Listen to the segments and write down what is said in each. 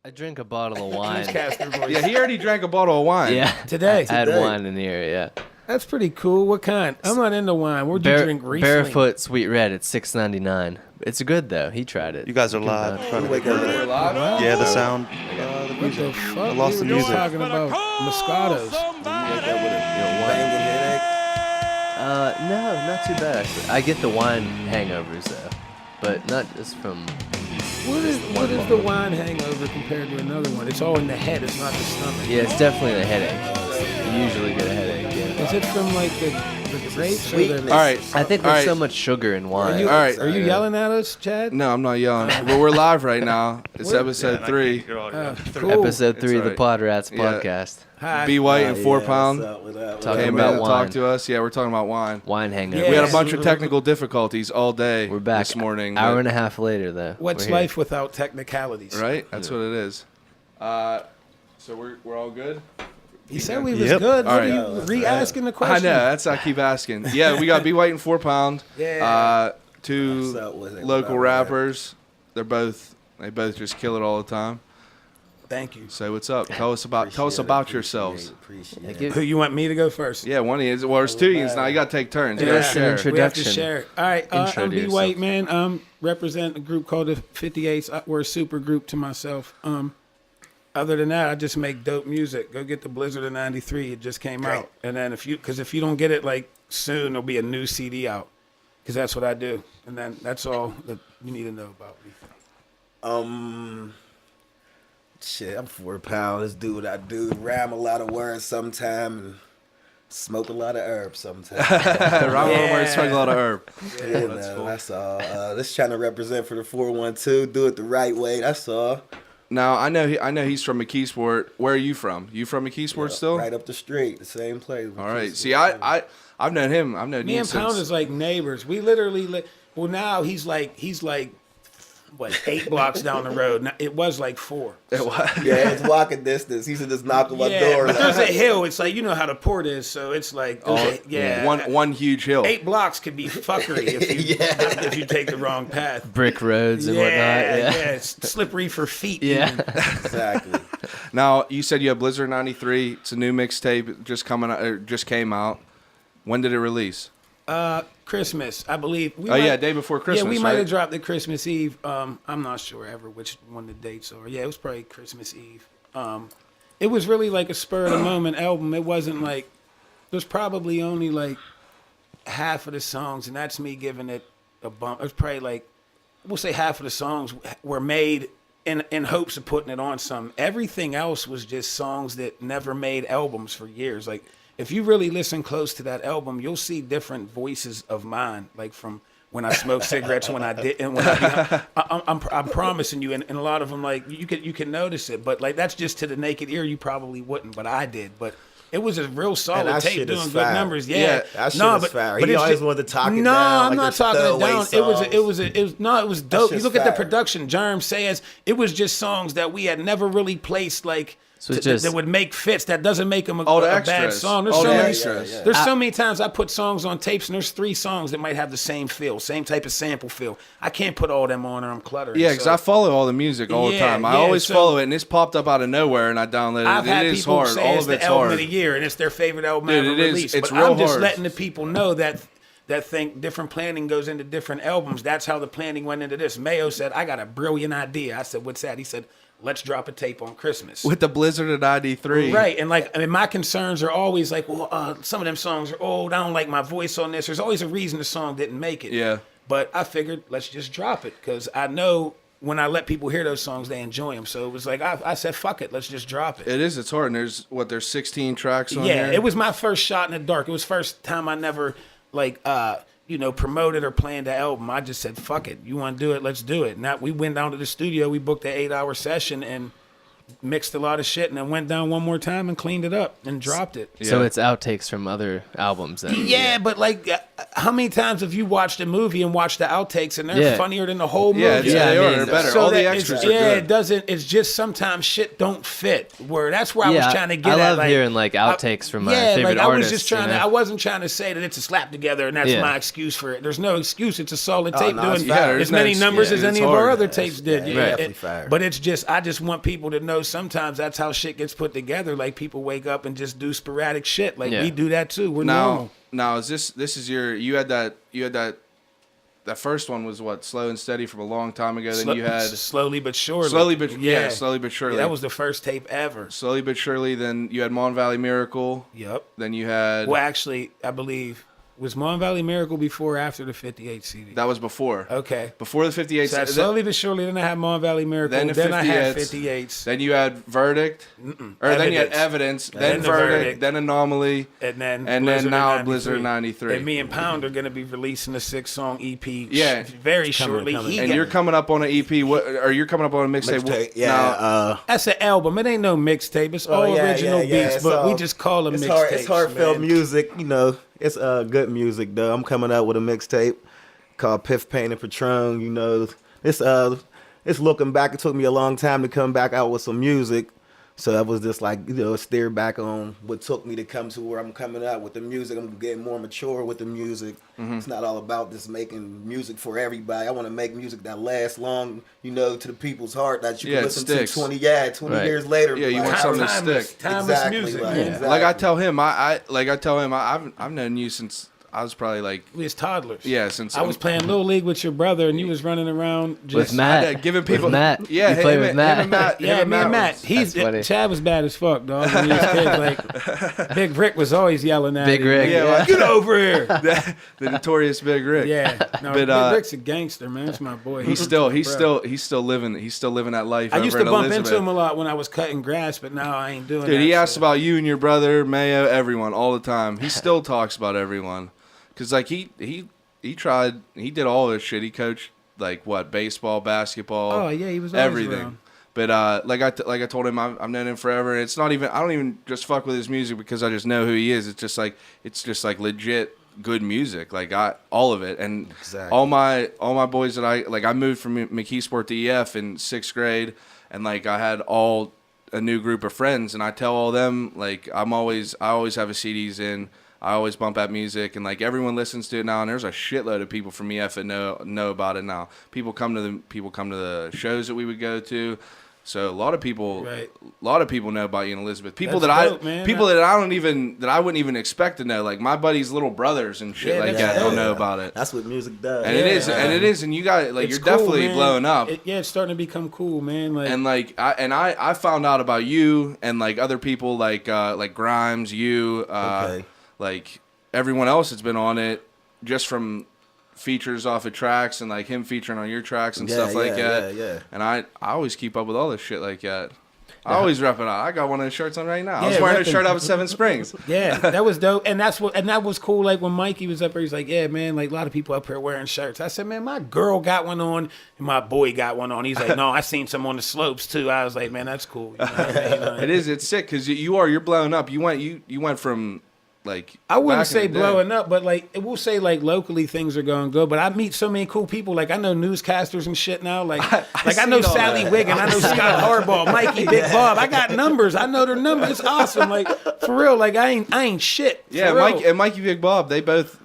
I drink a bottle of wine. Yeah, he already drank a bottle of wine. Yeah. Today. I had wine in here, yeah. That's pretty cool. What kind? I'm not into wine. Where'd you drink recently? Barefoot Sweet Red. It's $6.99. It's good, though. He tried it. You guys are live. We're live? Yeah, the sound. What the fuck? I lost the We were music. talking about Moscatos. No, not too bad, actually. I get the wine hangovers, though. But not just from... What is the wine hangover compared to another one? It's all in the head. It's not the stomach. Yeah, it's definitely the headache. You usually get a headache, yeah. Is it from like the grapes? Or the... All right. I think there's so much sugar in wine. Are you yelling at us, Chad? No, I'm not yelling. But we're live right now. It's episode 3. Cool. Episode 3 of the right. PodRatz Yeah. Podcast. Hi. Be White and 4 Pound Talking came in about and wine. talked to us. Yeah, we're talking about wine. Wine hangover. Yeah. We had a bunch of technical difficulties all day. We're back this morning. Hour and a half later, though. What's We're here. life without technicalities? Right? That's what it is. So we're all good? He said we was Yep. good. All What right. are you re-asking the I question? know. That's I keep asking. Yeah, we got Be White and 4 Pound. Yeah. 2 What's up with it? local What up, rappers. They both just kill it all the time. Thank you. Say what's up. Tell us about yourselves. Thank you. Who you want me to go first? Yeah, one of you. Well, there's 2 of you now. You got to take turns. You Yeah. got to share. Intro- We have to Introduction. share it. All right, Intro I'm to B yourself. White, man. Represent a group called the 58s. We're a super group to myself. Other than that, I just make dope music. Go get the Blizzard of '93. It just came out. And then if you don't get it like soon, there'll be a new CD out. Because that's what I do. And then that's all that you need to know about me. Shit, I'm 4 Pound. Let's do what I do. Rhyme a lot of words sometime and smoke a lot of herbs sometimes. Where smoke a lot of herb. Yeah, that's all. Just trying to represent for the 412. Do it the right way. That's all. Now I know he's from McKeesport. Where are you from? You from McKeesport still? Right up the street, the same place. All right. See, I've known him. I've known Me you and Pound since. is like neighbors. We literally well now he's like what 8 blocks down the road. Now, it was like 4. Yeah, it's walking distance. He should just knock on my Yeah, door. but there's a hill. It's like you know how the port is, so it's like yeah. One huge hill. 8 blocks could be fuckery if you take the wrong path. Brick roads and whatnot. Yeah. It's slippery for feet. Yeah. Exactly. Now you said you have Blizzard '93. It's a new mixtape just came out. When did it release? Christmas, I believe. Day before Christmas. Yeah, we right? might have dropped it Christmas Eve. I'm not sure ever which one the dates are. Yeah, it was probably Christmas Eve. It was really like a spur of the moment album. It wasn't like there's probably only like half of the songs, and that's me giving it a bump. It was probably like we'll say half of the songs were made in hopes of putting it on some. Everything else was just songs that never made albums for years. Like if you really listen close to that album, you'll see different voices of mine, like from when I smoked cigarettes, when I did, and when I'm promising you, and a lot of them, like you can notice it, but like that's just to the naked ear, you probably wouldn't, but I did. But it was a real solid that tape shit doing is good fire. numbers. Yeah, that shit is fire. He it's always just- wanted to talk it no, down. I'm like not the talking it throwaway down. songs. It was dope. You shit's look at the fire. production. Jerm says it was just songs that we had never really placed like. So it's just- that would make fits. That doesn't make them a the bad extras. song. There's All so the many. extras. There's so many times I put songs on tapes, and there's 3 songs that might have the same feel, same type of sample feel. I can't put all them on, or I'm cluttering. Yeah, because I follow all the music all the Yeah, time. I yeah, always so- follow it, and it's popped up out of nowhere, and I downloaded I've it. had It is people hard. say All it's of the it's album hard. of the year, and it's their favorite album Dude, ever it is. released. It's but real I'm just hard. letting the people know that think different planning goes into different albums. That's how the planning went into this. Mayo said, "I got a brilliant idea." I said, "What's that?" He said, "Let's drop a tape on Christmas." With the Blizzard of '93. Right, and like, I mean, my concerns are always like, well, some of them songs are old. I don't like my voice on this. There's always a reason the song didn't make it. Yeah. But I figured, let's just drop it, because I know when I let people hear those songs, they enjoy them. So it was like, I said, fuck it, let's just drop it. It is. It's hard. And there's 16 tracks on Yeah, here? it was my first shot in the dark. It was first time I never, like, promoted or planned the album. I just said, fuck it. You want to do it? Let's do it. Now we went down to the studio. We booked an 8-hour session, and mixed a lot of shit and then went down one more time and cleaned it up and dropped it. So it's outtakes from other albums then. Yeah, but like, how many times have you watched a movie and watched the outtakes and they're funnier than the whole movie? Yeah, they are. They're better. So all that the extras are good. it doesn't. It's just sometimes shit don't fit. Where that's where I was trying to get I at. love like, hearing like outtakes from my favorite I was artists. just trying to. I wasn't trying to say that it's a slap together and that's my excuse for it. There's no excuse. It's a solid tape no, it's doing fire. as many numbers as it's any of our hard. other tapes did. Yeah, You know? definitely fire. But it's just, I just want people to know sometimes that's how shit gets put together. Like people wake up and just do sporadic shit. Like we do that too. We're normal. Now is this is your you had that first one was what, Slow and Steady from a long time ago. Then you had Slowly but surely. Slowly but surely. Yeah, that was the first tape ever. Slowly but surely. Then you had Mon Valley Miracle. Yep. Then you had Well, actually, I believe was Mon Valley Miracle before or after the 58 CD? that was before. Okay. Before the 58. So slowly but surely, then I had Mon Valley Miracle. Then I had 58s. Then you had Verdict. Or then you had Evidence. Then the Verdict. Then Anomaly. And then now Blizzard 93. And me and Pound are going to be releasing a 6-song EP. Yeah. Very shortly. And you're coming up on an EP. What? Or you're coming up on a mixtape? Mixtape, That's an album. It ain't no mixtape. It's all original beats, but we just call them mixtapes. It's heartfelt music, you know. It's good music though. I'm coming out with a mixtape called Piff, Pain, and Patron. You know, it's looking back. It took me a long time to come back out with some music, so I was just like, you know, steer back on what took me to come to where I'm coming out with the music. I'm getting more mature with the music. It's not all about just making music for everybody. I want to make music that lasts long, you know, to the people's heart, that you can listen sticks. to 20 years later. Yeah, you want something to stick. Timeless Exactly, music. like, man. exactly. Like I tell him, I've known you since I was probably like, We was toddlers. yeah, since I was playing Little League with your brother, and you was running around just With Matt. giving people With Matt. Yeah, You play with Matt. him and Matt. Yeah, him me and Matt. was- He's funny. Chad was bad as fuck, dog. When he was kids, like Big Rick was always yelling at Big him. Rick. Yeah, like, Get over here. the notorious Big Rick. Yeah, no, But, Big Rick's a gangster, man. That's my boy. He's still living that life. I over used in to bump Elizabeth. into him a lot when I was cutting grass, but now I ain't doing that. Dude, he asks so. about you and your brother, Mayo, everyone, all the time. He still talks about everyone. Because, like, he did all this shit. He coached, like, what, baseball, basketball. Oh, yeah, he was always everything. around. But, like I told him, I've known him forever. And it's not even, I don't even just fuck with his music because I just know who he is. It's just like legit good music. Like, all of it. And Exactly. all my boys that I moved from McKeesport to EF in 6th grade. And, like, I had a new group of friends. And I tell all them, like, I always have a CDs in. I always bump that music, and like everyone listens to it now. And there's a shitload of people from EF that know about it now. People come to the shows that we would go to. So a lot of people know about you and Elizabeth. People That's dope, that man. I wouldn't even expect to know. Like my buddy's little brothers and shit like that don't know about it. That's what music does. And it is, and you got like It's you're cool, definitely man. blowing up. It's starting to become cool, man. Like, And like I found out about you and like other people like Grimes, you, Okay. like everyone else that's been on it, just from features off of tracks and like him featuring on your tracks and stuff like that. Yeah. And I always keep up with all this shit like that. I always rep it out. I got one of the shirts on right now. I was Yeah, wearing a repping. shirt out of Seven Springs. yeah, that was dope, and that was cool. Like when Mikey was up there, he's like, "Yeah, man, like a lot of people up here wearing shirts." I said, "Man, my girl got one on, and my boy got one on." He's like, "No, I seen some on the slopes too." I was like, "Man, that's cool." You know what I mean? Like, It's sick because you're blowing up. You went from like I wouldn't back in say the day. blowing up, but like we'll say like locally things are going good. But I meet so many cool people. Like I know newscasters and shit now. Like I know seen all Sally that. Wiggin, I know Scott Harbaugh, Mikey, Big Bob. I got numbers. I know their numbers. It's awesome. Like for real. Like I ain't shit. For Yeah, real. Mikey Big Bob, they both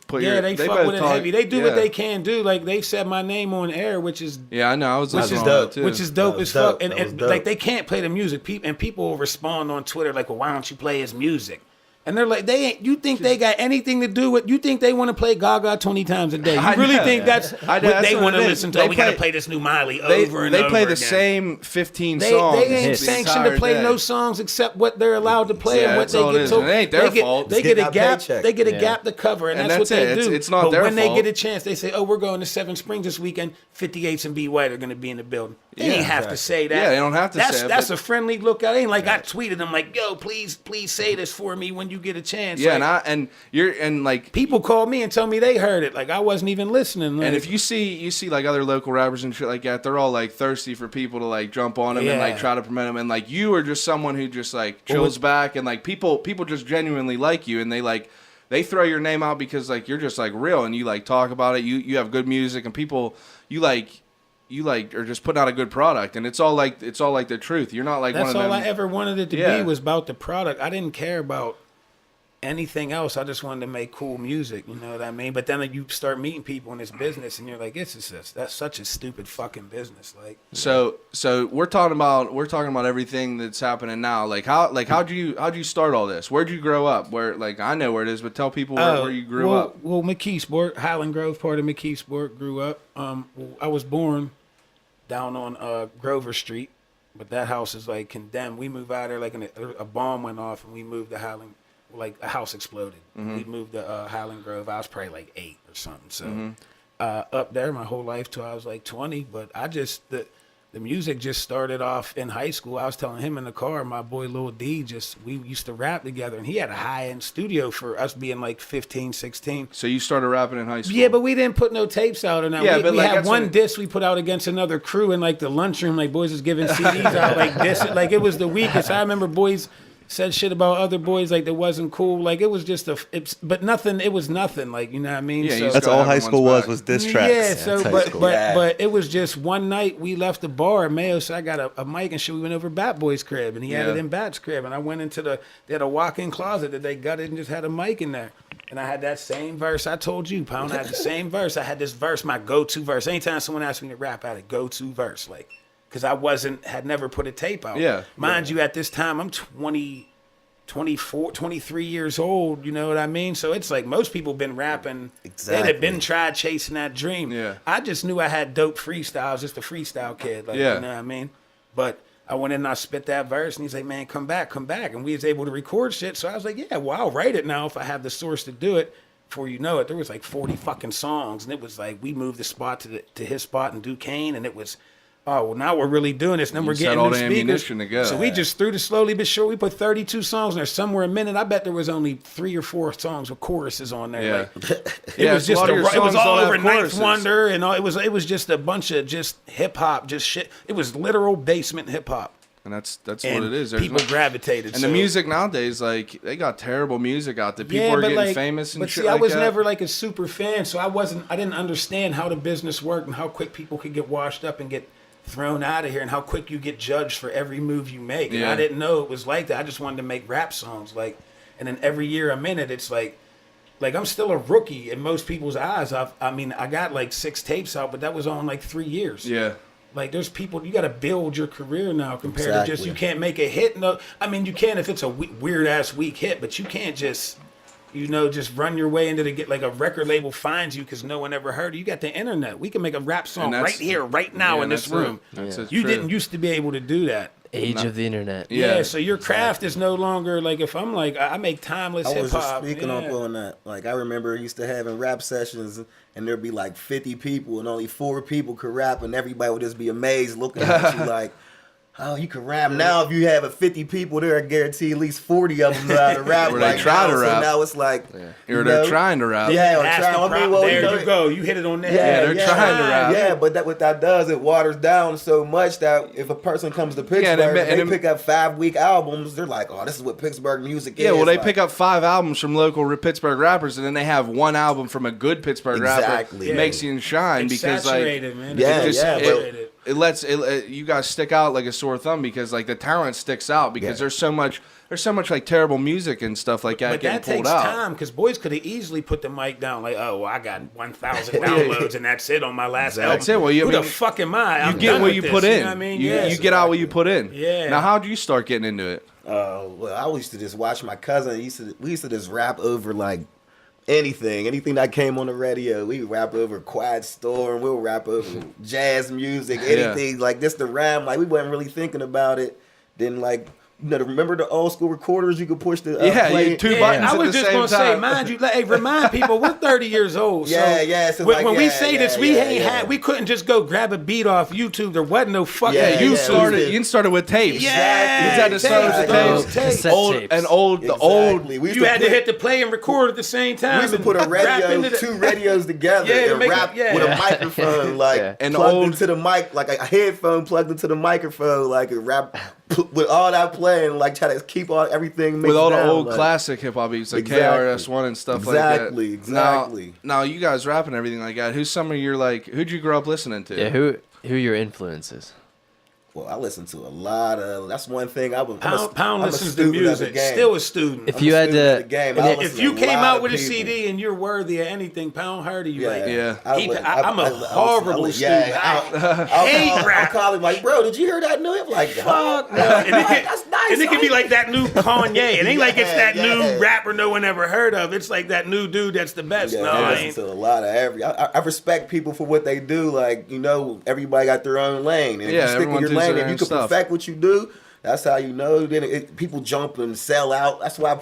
put Yeah, your they fuck both with it talk- heavy. They do yeah. what they can do. Like they said my name on air, which is Yeah, I know. I was listening is to all dope. that too. which is dope That was as fuck. dope. And, That was and dope. like they can't play the music. People will respond on Twitter like, "Well, why don't you play his music?" And they're like, they ain't. You think they got anything to do with? You think they want to play Gaga 20 times a day? You I really know. think that's I know, what that's they what want to it is. listen to? They We got to play- play this new Miley they over and they over play the again. same 15 They songs. ain't the sanctioned entire to play day. no songs except what they're allowed to play Yeah, and what that's they all it get is. told. And it ain't their they get, fault. They Just get a getting gap. that paycheck. They get a Yeah. gap to cover, and And that's what that's they it. do. It's not but their when they fault. get a chance, they say, "Oh, we're going to Seven Springs this weekend. 58s and B White are going to be in the building." They Yeah, ain't have to say that. Yeah, they don't have to that's say it, That's but- a friendly look. I ain't like I tweeted them like, "Yo, please say this for me when you get a chance. Yeah, like, and like people call me and tell me they heard it. Like I wasn't even listening. Like, and if you see like other local rappers and shit like that, they're all like thirsty for people to like jump on them and like try to promote them. And like you are just someone who just like chills back and like people just genuinely like you and they throw your name out because like you're just like real and you like talk about it. You have good music and people you like are just putting out a good product and it's all like the truth. You're not like that's one of them. all I ever wanted it to be was about the product. I didn't care about anything else. I just wanted to make cool music, you know what I mean? But then you start meeting people in this business and you're like, that's such a stupid fucking business. Like so we're talking about everything that's happening now. Like how'd you start all this? Where'd you grow up? Where like I know where it is, but tell people where you grew up. Well, McKeesport, Highland Grove, part of McKeesport, grew up. I was born down on Grover Street, but that house is like condemned. We moved out there like a bomb went off and we moved to Highland. Like a house exploded. Mm-hmm. We moved to Highland Grove. I was probably like 8 or something. So up there my whole life till I was like 20. But I just the music just started off in high school. I was telling him in the car, my boy Lil D, we used to rap together, and he had a high-end studio for us being like 15, 16. So you started rapping in high school? Yeah, but we didn't put no tapes out. And yeah, we had one disc we put out against another crew in like the lunchroom. Like boys was giving CDs out like this. Like it was the weakest. I remember boys said shit about other boys like that wasn't cool. Like it was just but nothing. It was nothing. Like you know what I mean. Yeah, so, that's all high school was diss tracks. Yeah. So but it was just one night we left the bar at Mayo. So I got a mic and shit. We went over Bat Boy's crib and he had it in Bat's crib. And I went into they had a walk-in closet that they gutted and just had a mic in there. And I had that same verse I told you, Pound. I had the same verse. I had this verse, my go-to verse. Anytime someone asked me to rap, I had a go-to verse, like. Because I had never put a tape out. Yeah. Mind you, at this time, I'm 24, 23 years old, you know what I mean? So it's like most people been rapping. Exactly. They had been tried chasing that dream. Yeah. I just knew I had dope freestyles, just a freestyle kid. Like, you know what I mean? But I went in and I spit that verse, and he's like, man, come back. And we was able to record shit. So I was like, yeah, well, I'll write it now if I have the source to do it. Before you know it, there was like 40 fucking songs. And it was like, we moved the spot to his spot in Duquesne, and it was... Oh, well, now we're really doing this. And then we're getting all new the speakers. ammunition to go. So we just threw the slowly but sure. We put 32 songs in there, somewhere a minute. I bet there was only 3 or 4 songs with choruses on there. Yeah. Like, it was just it was all over Ninth Wonder, and all, it was just a bunch of just hip hop, just shit. It was literal basement hip hop. And that's what it is. People gravitated. And the music nowadays, like they got terrible music out there. People are getting like, famous and but shit see, like I was that. never like a super fan, so I didn't understand how the business worked and how quick people could get washed up and get thrown out of here, and how quick you get judged for every move you make. And I didn't know it was like that. I just wanted to make rap songs, like, and then every year I'm in it. It's like I'm still a rookie in most people's eyes. I got like 6 tapes out, but that was on like 3 years. Yeah. Like there's people, you got to build your career now compared to just, you can't make a hit. No, I mean you can if it's a weird ass weak hit, but you can't just, just run your way into like a record label finds you because no one ever heard you. You got the internet. We can make a rap song right here, right now in this room. You didn't used to be able to do that. Age of the internet. Yeah, so your craft is no longer like, if I'm like, I make timeless hip I was just hop. speaking up on that. Like I remember used to having rap sessions and there'd be like 50 people and only 4 people could rap and everybody would just be amazed looking at you like, oh, you can rap. Now if you have 50 people there, I guarantee at least 40 of them know how to rap. Or they try to rap. So now it's like... Or they're trying to rap. Yeah, There you go. You hit it on the Yeah, head. they're trying to rap. Yeah, but what that does, it waters down so much that if a person comes to Pittsburgh and they pick up 5-week albums, they're like, oh, this is what Pittsburgh music is. Yeah, well, they like, pick up 5 albums from local Pittsburgh rappers, and then they have 1 album from a good Pittsburgh rapper. Yeah. Makes you shine because, like... Man. It lets you guys stick out like a sore thumb because like the talent sticks out because there's so much like terrible music and stuff like that getting pulled out. But that takes time because boys could have easily put the mic down like, oh, well, I got 1,000 downloads and that's it on my last album. That's it. Well, who the fuck am I? You get what you put in. You know what I mean? You get out what you put in. Yeah. Now, how did you start getting into it? Well, I used to just watch my cousin. We used to just rap over like anything that came on the radio. We rap over Quiet Storm. We'll rap over jazz music, anything like this. The rhyme, like we wasn't really thinking about it. Then like remember the old school recorders you could push the play? two buttons. I was at the just same gonna say, time. mind you, hey, remind people we're 30 years old. So when we say this, we couldn't just go grab a beat off YouTube. There wasn't no fucking YouTube. You started with tapes. Yeah, you had to start with the tapes. You had to hit the play and record at the same time. We used to put a radio, two radios together, and rap with a microphone, and plugged into the mic, like a headphone plugged into the microphone, like a rap with all that playing, like try to keep everything mixed with all the down, old like, classic hip hop beats, like KRS-One and stuff like that. Exactly. Now you guys rapping and everything like that. Who's some of your who'd you grow up listening to? Yeah, who are your influences? Well, I listen to a lot of. That's one thing I was. Pound listens to music. Still a student. If you had to, if you came out with a CD and you're worthy of anything, Pound heard you. I'm a horrible student. I hate rap. I'm calling like, bro, did you hear that new? I'm like, fuck, that's nice. And it can be like that new Kanye. It ain't like it's that new rapper no one ever heard of. It's like that new dude that's the best. No, I listen to a lot of every. I respect people for what they do. Like, everybody got their own lane. And if you stick in your lane, if you can perfect what you do, that's how you know. Then people jump and sell out. That's why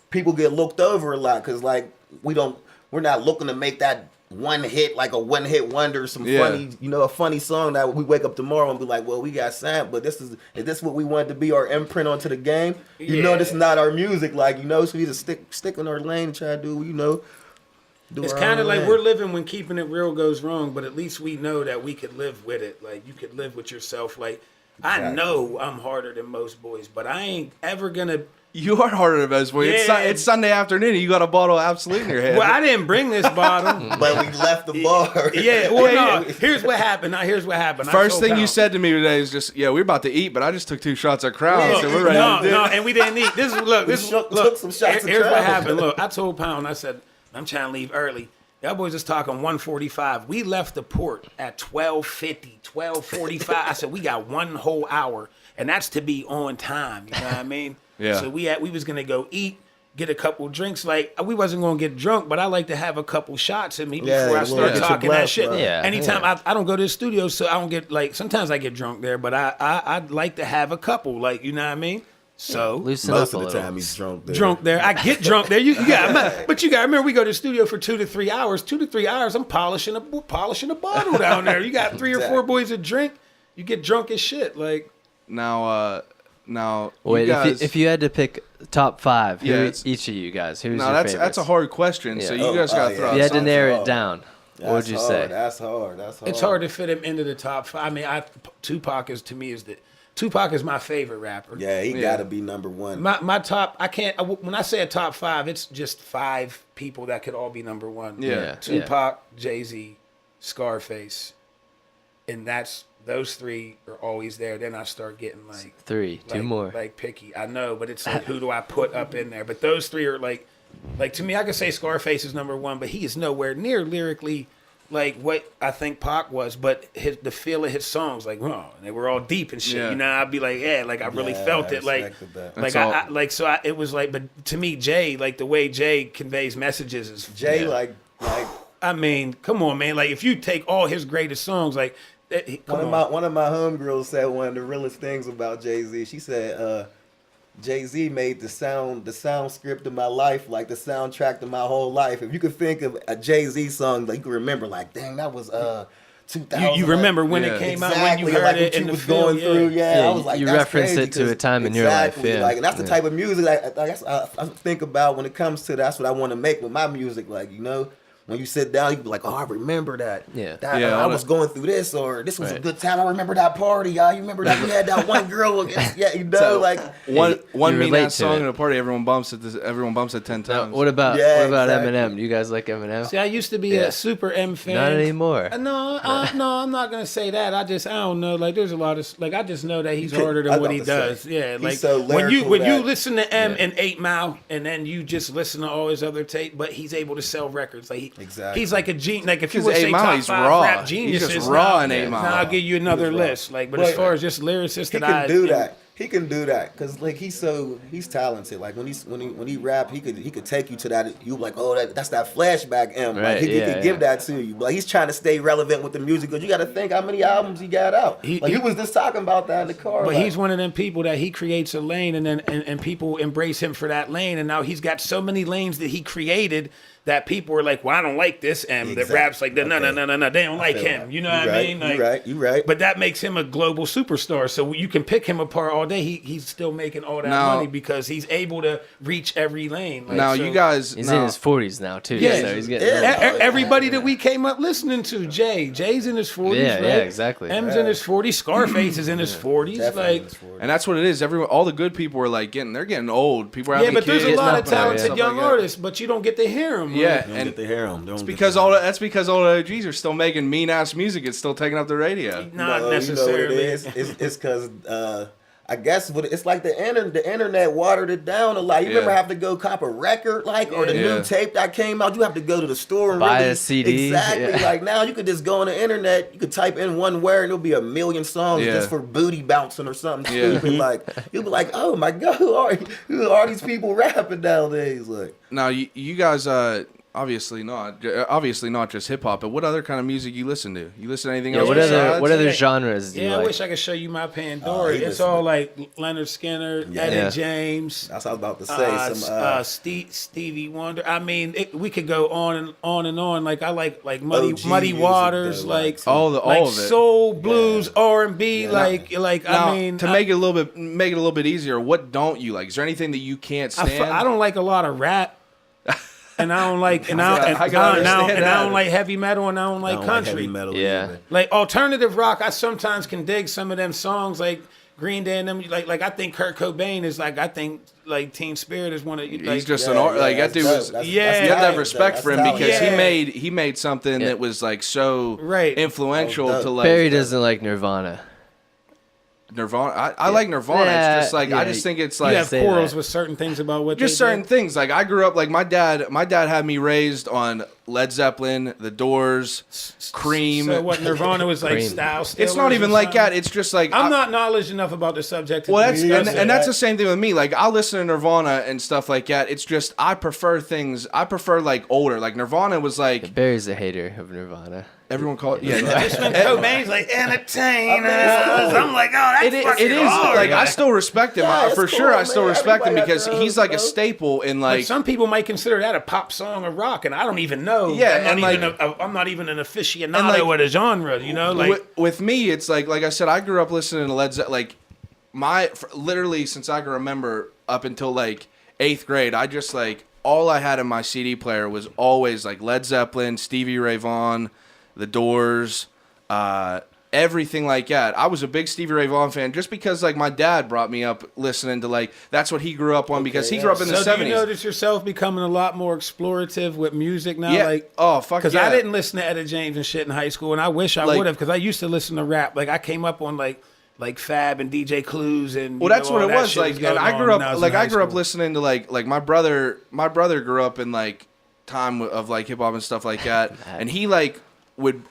people get looked over a lot, because we're not looking to make that one hit, like a one hit wonder, funny, a funny song that we wake up tomorrow and be like, well, we got signed, but is this what we wanted to be, our imprint onto the game? This is not our music, so we just stick in our lane and try to do. It's kind of like we're living when keeping it real goes wrong, but at least we know that we could live with it. Like, you could live with yourself. Like, I know I'm harder than most boys, but I ain't ever gonna. You are harder than most boys. Yeah. It's Sunday afternoon and you got a bottle of Absolute in your head. Well, I didn't bring this bottle. But we left the bar. No. Here's what happened. First thing you said to me today is just, we're about to eat, but I just took 2 shots of Crown, so we're ready to do it. And we didn't eat. Took some shots of Here's Crown. what happened. Look, I told Pound, I said, I'm trying to leave early. Y'all boys just talking 1:45. We left the port at 12:50, 12:45. I said, we got 1 whole hour, and that's to be on time. You know what I mean? Yeah. So we was going to go eat, get a couple drinks. Like, we wasn't going to get drunk, but I like to have a couple shots in me before I start talking that shit. Yeah, Anytime I don't go to the studio, so I don't get, sometimes I get drunk there, but I'd like to have a couple, you know what I mean? So loosen most up of a the little. time he's drunk there. I get drunk there. But you got to remember, we go to the studio for 2 to 3 hours. 2 to 3 hours, I'm polishing a bottle down there. You got 3 or 4 boys a drink, you get drunk as shit. Like, now, wait, you guys, if you had to pick top 5, each of you guys, who's your favorites? That's a hard question. Yeah. So you guys got to throw. If you had to narrow it down, what would you say? That's hard. It's hard to fit him into the top 5. I mean, Tupac is Tupac is my favorite rapper. Yeah, he got to be number 1. My top, when I say a top 5, it's just 5 people that could all be number 1. Yeah. Tupac, Jay-Z, Scarface, and those 3 are always there. Then I start getting 3, 2 more. Picky. I know, but it's like, who do I put up in there? But those 3 are like to me, I could say Scarface is number 1, but he is nowhere near lyrically what I think Pac was, but the feel of his songs, and they were all deep and shit. Yeah. You know, I'd be like, I really felt it. It was but to me, Jay, the way Jay conveys messages is Jay, I mean, come on, man. Like, if you take all his greatest songs, one of my homegirls said one of the realest things about Jay-Z. She said, Jay-Z made the sound script of my life, the soundtrack to my whole life. If you could think of a Jay-Z song, you can remember, dang, that was 2000. You remember when it came out, when you heard it, and was going through. Yeah, I was like, you that's reference crazy, it to a time in your life. Yeah, and that's the type of music I think about when it comes to. That's what I want to make with my music. When you sit down, you can be like, oh, I remember that. Yeah. I was going through this, or this was a good time. I remember that party, y'all. You remember that we had that one girl against, one mean song at a party, everyone bumps it 10 times. Now, what about Eminem? Do you guys like Eminem? See, I used to be a super M fan. Not anymore. No, I'm not gonna say that. I don't know. There's a lot of I just know that he's harder than what he does. Yeah, when you listen to M and 8 Mile, and then you just listen to all his other tape, but he's able to sell records. Exactly. He's like a genius. If you would say top 5 raw. rap geniuses, he's just raw in 8 Mile. I'll give you another list. But as far as just lyricists he can do that. He can do that because like he's talented. Like when he rap, he could take you to that. You like, oh, that's that flashback M. Right, Like he could give that to you. But like, he's trying to stay relevant with the music because you got to think how many albums he got out. He was just talking about that in the car. But he's one of them people that he creates a lane and then and people embrace him for that lane, and now he's got so many lanes that he created that people are like, well, I don't like this M that raps like that. No, they don't like him. You know what I mean? Like, you right. But that makes him a global superstar. So you can pick him apart all day. He's still making all that money because he's able to reach every lane. Like, now so, you guys, He's in his 40s now too. Yeah. So he's getting everybody that we came up listening to, Jay's in his 40s. Yeah, right? yeah, exactly. M's in his 40s. Scarface is in his 40s. Like, and that's what it is. All the good people are like they're getting old. People are having but kids. there's a lot of Getting up there, talented young artists, but you don't get to hear them. Yeah, You don't and get to hear him. that's because all the OGs are still making mean ass music. It's still taking up the radio. Not necessarily. You know what it is? It's because I guess it's like the internet watered it down a lot. You remember having to go cop a record or the new tape that came out. You have to go to the store and buy really, a CD. Exactly. Yeah. Like now you could just go on the internet. You could type in one word and there'll be a million songs just for booty bouncing or something stupid. Like you'll be like, oh my god, who are these people rapping nowadays? Like Now you guys. Obviously not just hip hop, but what other kind of music you listen to? You listen to anything else? What other genres do you I like? wish I could show you my Pandora. It's all like Leonard Skinner, Eddie James. that's what I was about to say. Stevie Wonder. I mean, we could go on and on. Like I like Muddy music, Waters, though, like all of it. soul, blues, R&B. Now, I mean, to make it a little bit easier, what don't you like? Is there anything that you can't stand? I don't like a lot of rap. And I don't like, I don't like heavy metal, and I don't like country. Heavy metal Yeah. Like alternative rock, I sometimes can dig some of them songs, like Green Day and them. Like I think Kurt Cobain is like Teen Spirit is one of. Like, he's just an art. Like that dude was. You have to have respect for him because he made something that was like so influential to like. Barry doesn't like Nirvana. Nirvana. I like Nirvana. It's just like I just think it's like you have quarrels with certain things about what just they certain do. things. Like I grew up like my dad had me raised on Led Zeppelin, The Doors, Cream. So what Nirvana was like Cream. style. It's not even like that. It's just like I'm not knowledgeable enough about the subject. Well, that's and that's the same thing with me. Like I listen to Nirvana and stuff like that. It's just I prefer like older. Like Nirvana was like Barry's a hater of Nirvana. everyone called Just when Cobain's like entertainers, I'm like, oh, that's it is hard. like I still respect him. Yeah, For it's sure, cool, I still man. respect him Everybody because got their he's own, like a staple in Like like. some people might consider that a pop song or rock, and I don't even know. Yeah, I'm not even an aficionado of the genre. You know, like with me, it's like I said, I grew up listening to Led Zeppelin. Like literally since I can remember up until like 8th grade, I just like all I had in my CD player was always like Led Zeppelin, Stevie Ray Vaughan, The Doors, everything like that. I was a big Stevie Ray Vaughan fan just because like my dad brought me up listening to like that's what he grew up on because he grew up in the 70s. Do you notice yourself becoming a lot more explorative with music now? Yeah. Like, oh fuck. Because yeah. I didn't listen to Etta James and shit in high school, and I wish I would have because I used to listen to rap. Like I came up on like Fab and DJ Clues and that's what it was like. And I grew up listening to like my brother grew up in like time of like hip hop and stuff like that, and he like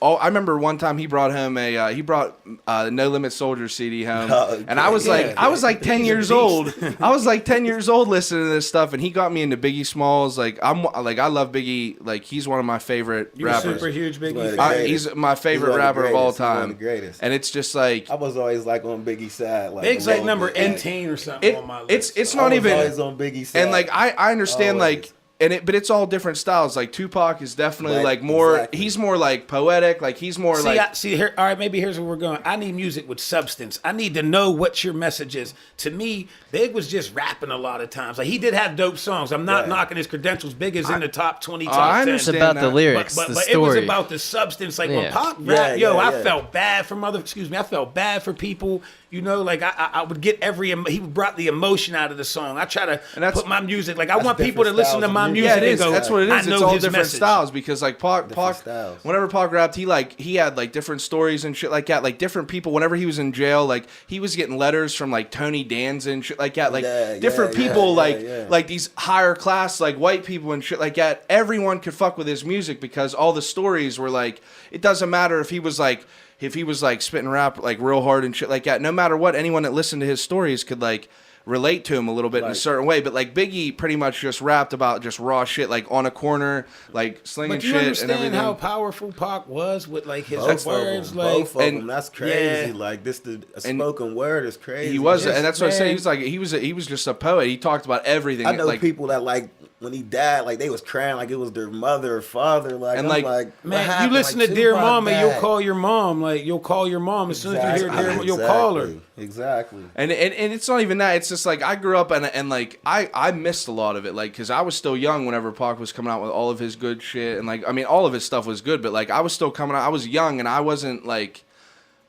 I remember one time he brought No Limit Soldier CD home, and I was like 10 years old. I was like 10 years old listening to this stuff, and he got me into Biggie Smalls. Like I love Biggie. Like he's one of my favorite rappers. Super huge Biggie fan. He's my favorite rapper of all time. He's one of the greatest. And it's just like I was always like on Biggie's side. Like Big's like number 18 or something on my list. I It's not was even always on Biggie's side. and like I understand Always. like. But it's all different styles. Like Tupac is definitely like more. Exactly. He's more like poetic. Like he's more See here. All right, maybe here's where we're going. I need music with substance. I need to know what your message is. To me, Big was just rapping a lot of times. Like he did have dope songs. I'm not knocking his credentials. Big is in the top 20, top 10. I It's understand about the that. lyrics, But the it story. was about the substance. Like when Pac rap, I felt bad for I felt bad for people. You know, like I would get he brought the emotion out of the song. I try to put my music. Like I want people to listen to my music. Yeah, it is. And go, That's what it is. I know It's all his different message. styles because like Pac, styles. whenever Pac rapped, he had like different stories and shit like that. Like different people. Whenever he was in jail, like he was getting letters from like Tony Danza and shit like that. Like different people, like these higher class like white people and shit like that. Everyone could fuck with his music because all the stories were like. It doesn't matter if he was like. if he was like spitting rap like real hard and shit like that, no matter what, anyone that listened to his stories could like relate to him a little bit in a certain way. But like Biggie pretty much just rapped about just raw shit, like on a corner, like slinging shit and everything. But you understand how powerful Pac was with like his words, both of them. That's crazy. Like a spoken word is crazy. He was, and that's what I say. He was just a poet. He talked about everything. I know people that like when he died, like they was crying like it was their mother or father. Like, and man, you listen to Dear Mama, you'll call your mom. Like you'll call your mom as soon as you hear Dear Mama, you'll call her. Exactly. And it's not even that. It's just like I grew up and like I missed a lot of it. Like because I was still young whenever Pac was coming out with all of his good shit, and like I mean all of his stuff was good, but like I was still coming out. I was young and I wasn't like.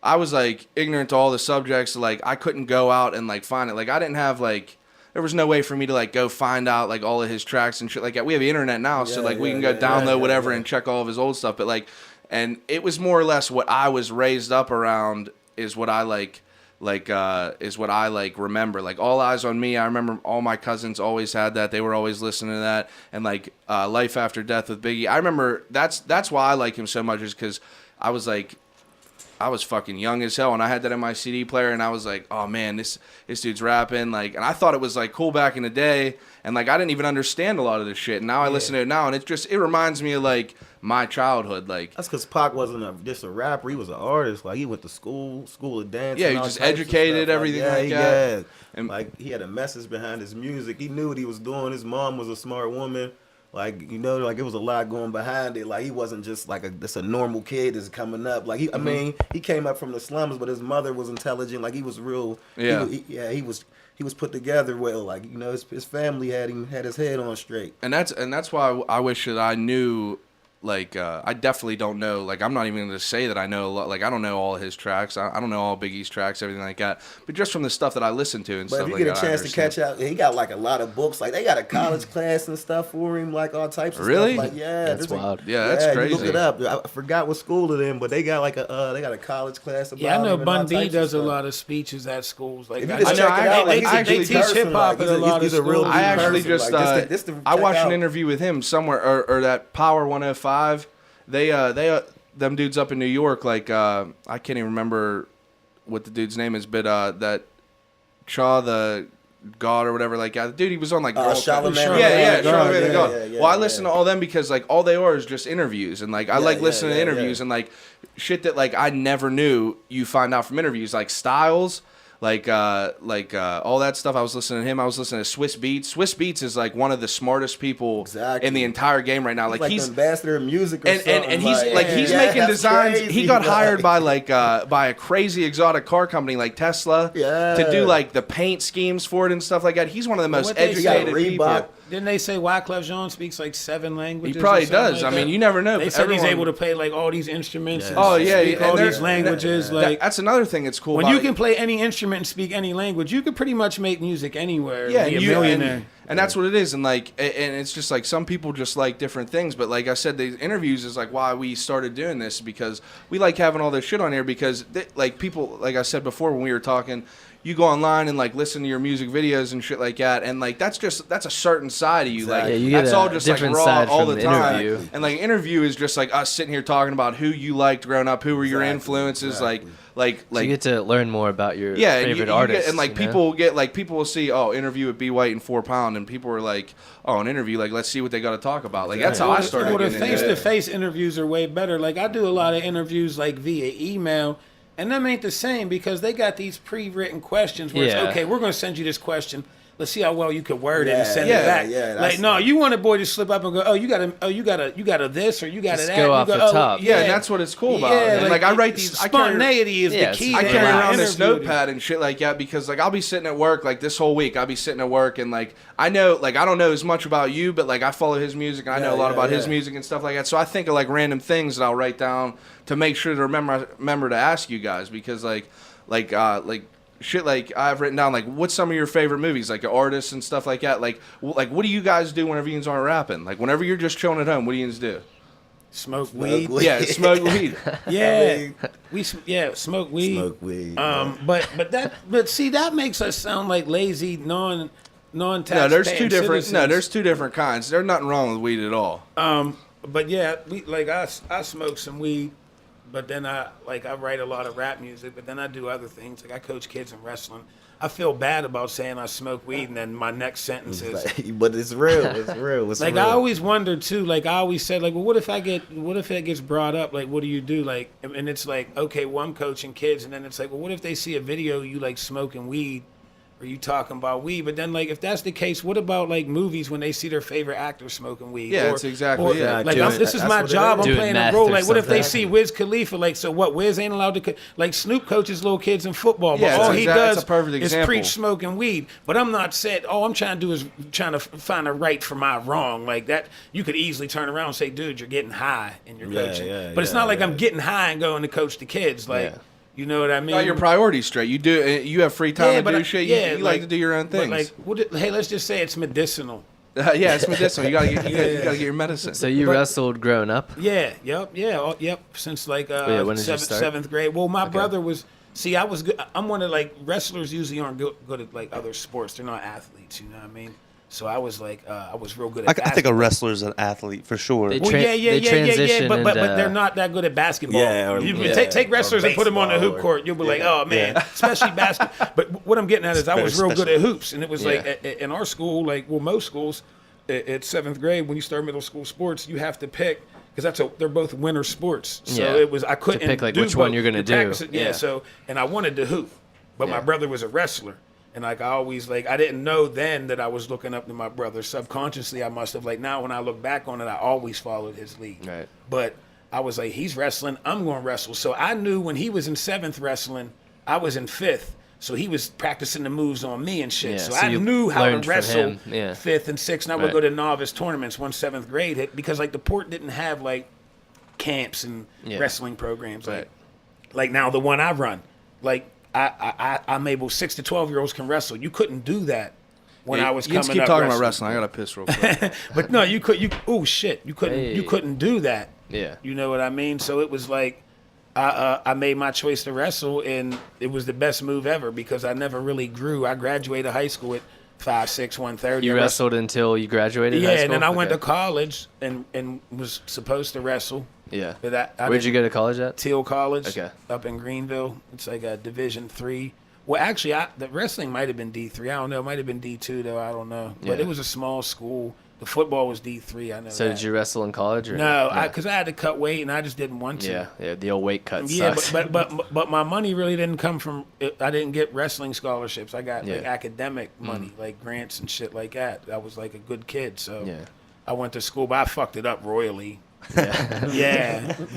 I was like ignorant to all the subjects. Like I couldn't go out and like find it. Like I didn't have like. There was no way for me to like go find out like all of his tracks and shit like that. We have the internet now, so like we can go download whatever and check all of his old stuff. But like, and it was more or less what I was raised up around is what I is what I like remember. Like All Eyes on Me, I remember all my cousins always had that. They were always listening to that. And like Life After Death with Biggie. I remember that's why I like him so much is because I was like. I was fucking young as hell, and I had that in my CD player, and I was like, oh, man, this dude's rapping. Like, and I thought it was, like, cool back in the day, and, like, I didn't even understand a lot of this shit. And now I listen to it now, and it reminds me of, like, my childhood. Like that's because Pac wasn't just a rapper. He was an artist. Like, he went to school of dance. Yeah, he just educated, everything like that. Yeah. And, like, he had a message behind his music. He knew what he was doing. His mom was a smart woman. Like, you know, like it was a lot going behind it. Like he wasn't just like a normal kid that's coming up. Like I mean, he came up from the slums, but his mother was intelligent. Like he was real. Yeah. He was put together well. Like, you know, his family had his head on straight. And that's why I wish that I knew. Like, I definitely don't know. Like, I'm not even going to say that I know a lot. Like, I don't know all of his tracks. I don't know all Biggie's tracks, everything like that. But just from the stuff that I listen to and stuff like that. But if you get a chance to catch out, he got, like, a lot of books. Like, they got a college class and stuff for him, like, all types of really? stuff. Like, yeah. That's wild. Yeah, that's crazy. Look it up. I forgot what school it in, but they got, like, a college class about I know Bun B does a lot of speeches at schools. Like, they teach hip-hop at a lot of schools. I actually just, I watched an interview with him somewhere, or that Power 105. They them dudes up in New York, like I can't even remember what the dude's name is, but that Shaw the God or whatever, like dude, he was on like Charlamagne. Charlamagne the God. Well, I listen to all them because like all they are is just interviews, and like I like listening to interviews and like shit that like I never knew you find out from interviews, like Styles. Like all that stuff. I was listening to him. I was listening to Swiss Beats. Swiss Beats is like one of the smartest people in the entire game right now. Like he's the ambassador of music, or and he's making designs. Crazy. He got hired by by a crazy exotic car company like Tesla to do like the paint schemes for it and stuff like that. He's one of the most educated people. Didn't they say Wyclef Jean speaks like 7 languages? He probably does. Like I mean, you never know. They said he's able to play like all these instruments. Yeah. And speak all these languages. That's another thing that's cool. When you can play any instrument and speak any language, you can pretty much make music anywhere. Yeah, and be a millionaire. And that's what it is. And like, and it's just like some people just like different things. But like I said, the interviews is like why we started doing this, because we like having all this shit on here because like people, like I said before when we were talking. You go online and like listen to your music videos and shit like that, and like that's a certain side of you. Exactly. Like you that's all just like raw all the time. Interview. And like interview is just like us sitting here talking about who you liked growing up, who were your influences, so you get to learn more about your favorite artists. And like people will see interview with B White and 4 Pound, and people are like, an interview, like let's see what they got to talk about. Like that's how I started. The face-to-face interviews are way better. Like I do a lot of interviews like via email. And them ain't the same because they got these pre-written questions where it's, okay, we're going to send you this question. Let's see how well you could word it and send it back. Like, no, you want a boy to slip up and go, you got a this or you got a that. Go off the top. Yeah, and that's what it's cool about. And like I write these spontaneity is the key. I carry around this notepad and shit like that because like I'll be sitting at work like this whole week. I'll be sitting at work and like I know like I don't know as much about you, but like I follow his music and I know a lot about his music and stuff like that. So I think of like random things that I'll write down to make sure to remember to ask you guys because like shit, like I've written down like what's some of your favorite movies, like artists and stuff like that. Like what do you guys do whenever you aren't rapping? Like whenever you're just chilling at home, what do you do? Smoke weed. Yeah, smoke weed. Smoke weed. Smoke weed. But see that makes us sound like lazy non-tax. No, there's two different. Citizens. No, there's two different kinds. There's nothing wrong with weed at all. But yeah, I smoked some weed but then I write a lot of rap music, but then I do other things. Like I coach kids in wrestling. I feel bad about saying I smoke weed, and then my next sentence is. But it's real. It's real. It's like real. I always wondered too. Like I always said, like, well, what if it gets brought up? Like, what do you do? Like, and it's like, okay, well, I'm coaching kids, and then it's like, well, what if they see a video of you like smoking weed? Or you talking about weed, but then like if that's the case, what about like movies when they see their favorite actor smoking weed? Yeah, it's exactly. Like this is my job. I'm playing a role. Like what if they see Wiz Khalifa? Like so, what? Wiz ain't allowed to like Snoop coaches little kids in football, but all he does is preach smoking weed. But I'm not saying all I'm trying to do is trying to find a right for my wrong. Like that, you could easily turn around and say, dude, you're getting high and you're coaching. But it's not like I'm getting high and going to coach the kids. Like. You know what I mean? Got your priorities straight. You have free time to do shit. You like to do your own things. Hey, let's just say it's medicinal. Yeah, it's medicinal. You gotta get your medicine. So you wrestled growing up? Yeah, yep. Since like seventh grade. Well, my brother was. See, I was good. I'm one of like wrestlers usually aren't good at like other sports. They're not athletes. You know what I mean? So I was like, I was real good at basketball. I think a wrestler's an athlete for sure. But they're not that good at basketball. Take wrestlers and put them on the hoop court. You'll be like, oh man, especially basketball. But what I'm getting at is I was real good at hoops, and it was like in our school, like most schools, at seventh grade when you start middle school sports, you have to pick because they're both winter sports. So it was I couldn't pick like do which one you're gonna do. So and I wanted to hoop, but my brother was a wrestler. And like I always I didn't know then that I was looking up to my brother. Subconsciously I must have now when I look back on it, I always followed his lead. Right. But I was like, he's wrestling, I'm going to wrestle. So I knew when he was in 7th wrestling, I was in 5th. So he was practicing the moves on me and shit. So I knew how to wrestle 5th and 6th. And I would go to novice tournaments once 7th grade hit because like the port didn't have like camps and wrestling programs. Like now the one I run, like I'm able 6 to 12-year-olds can wrestle. You couldn't do that when I was coming up. You keep talking about wrestling. I gotta piss real quick. But no, you couldn't do that. Yeah. You know what I mean? So it was like I made my choice to wrestle, and it was the best move ever because I never really grew. I graduated high school at 5'6", 130. You wrestled until you graduated high school? And then I went to college and was supposed to wrestle. Yeah. But where'd you go to college at? Teal College. Okay. Up in Greenville. It's like a Division III. Well, actually, the wrestling might have been D3. I don't know. It might have been D2, though. I don't know. But it was a small school. The football was D3. I know. So did you wrestle in college? Or no, because I had to cut weight, and I just didn't want to. Yeah. The old weight cut sucks. But my money really didn't come from. I didn't get wrestling scholarships. I got like academic money, like grants and shit like that. I was like a good kid, so I went to school, but I fucked it up royally.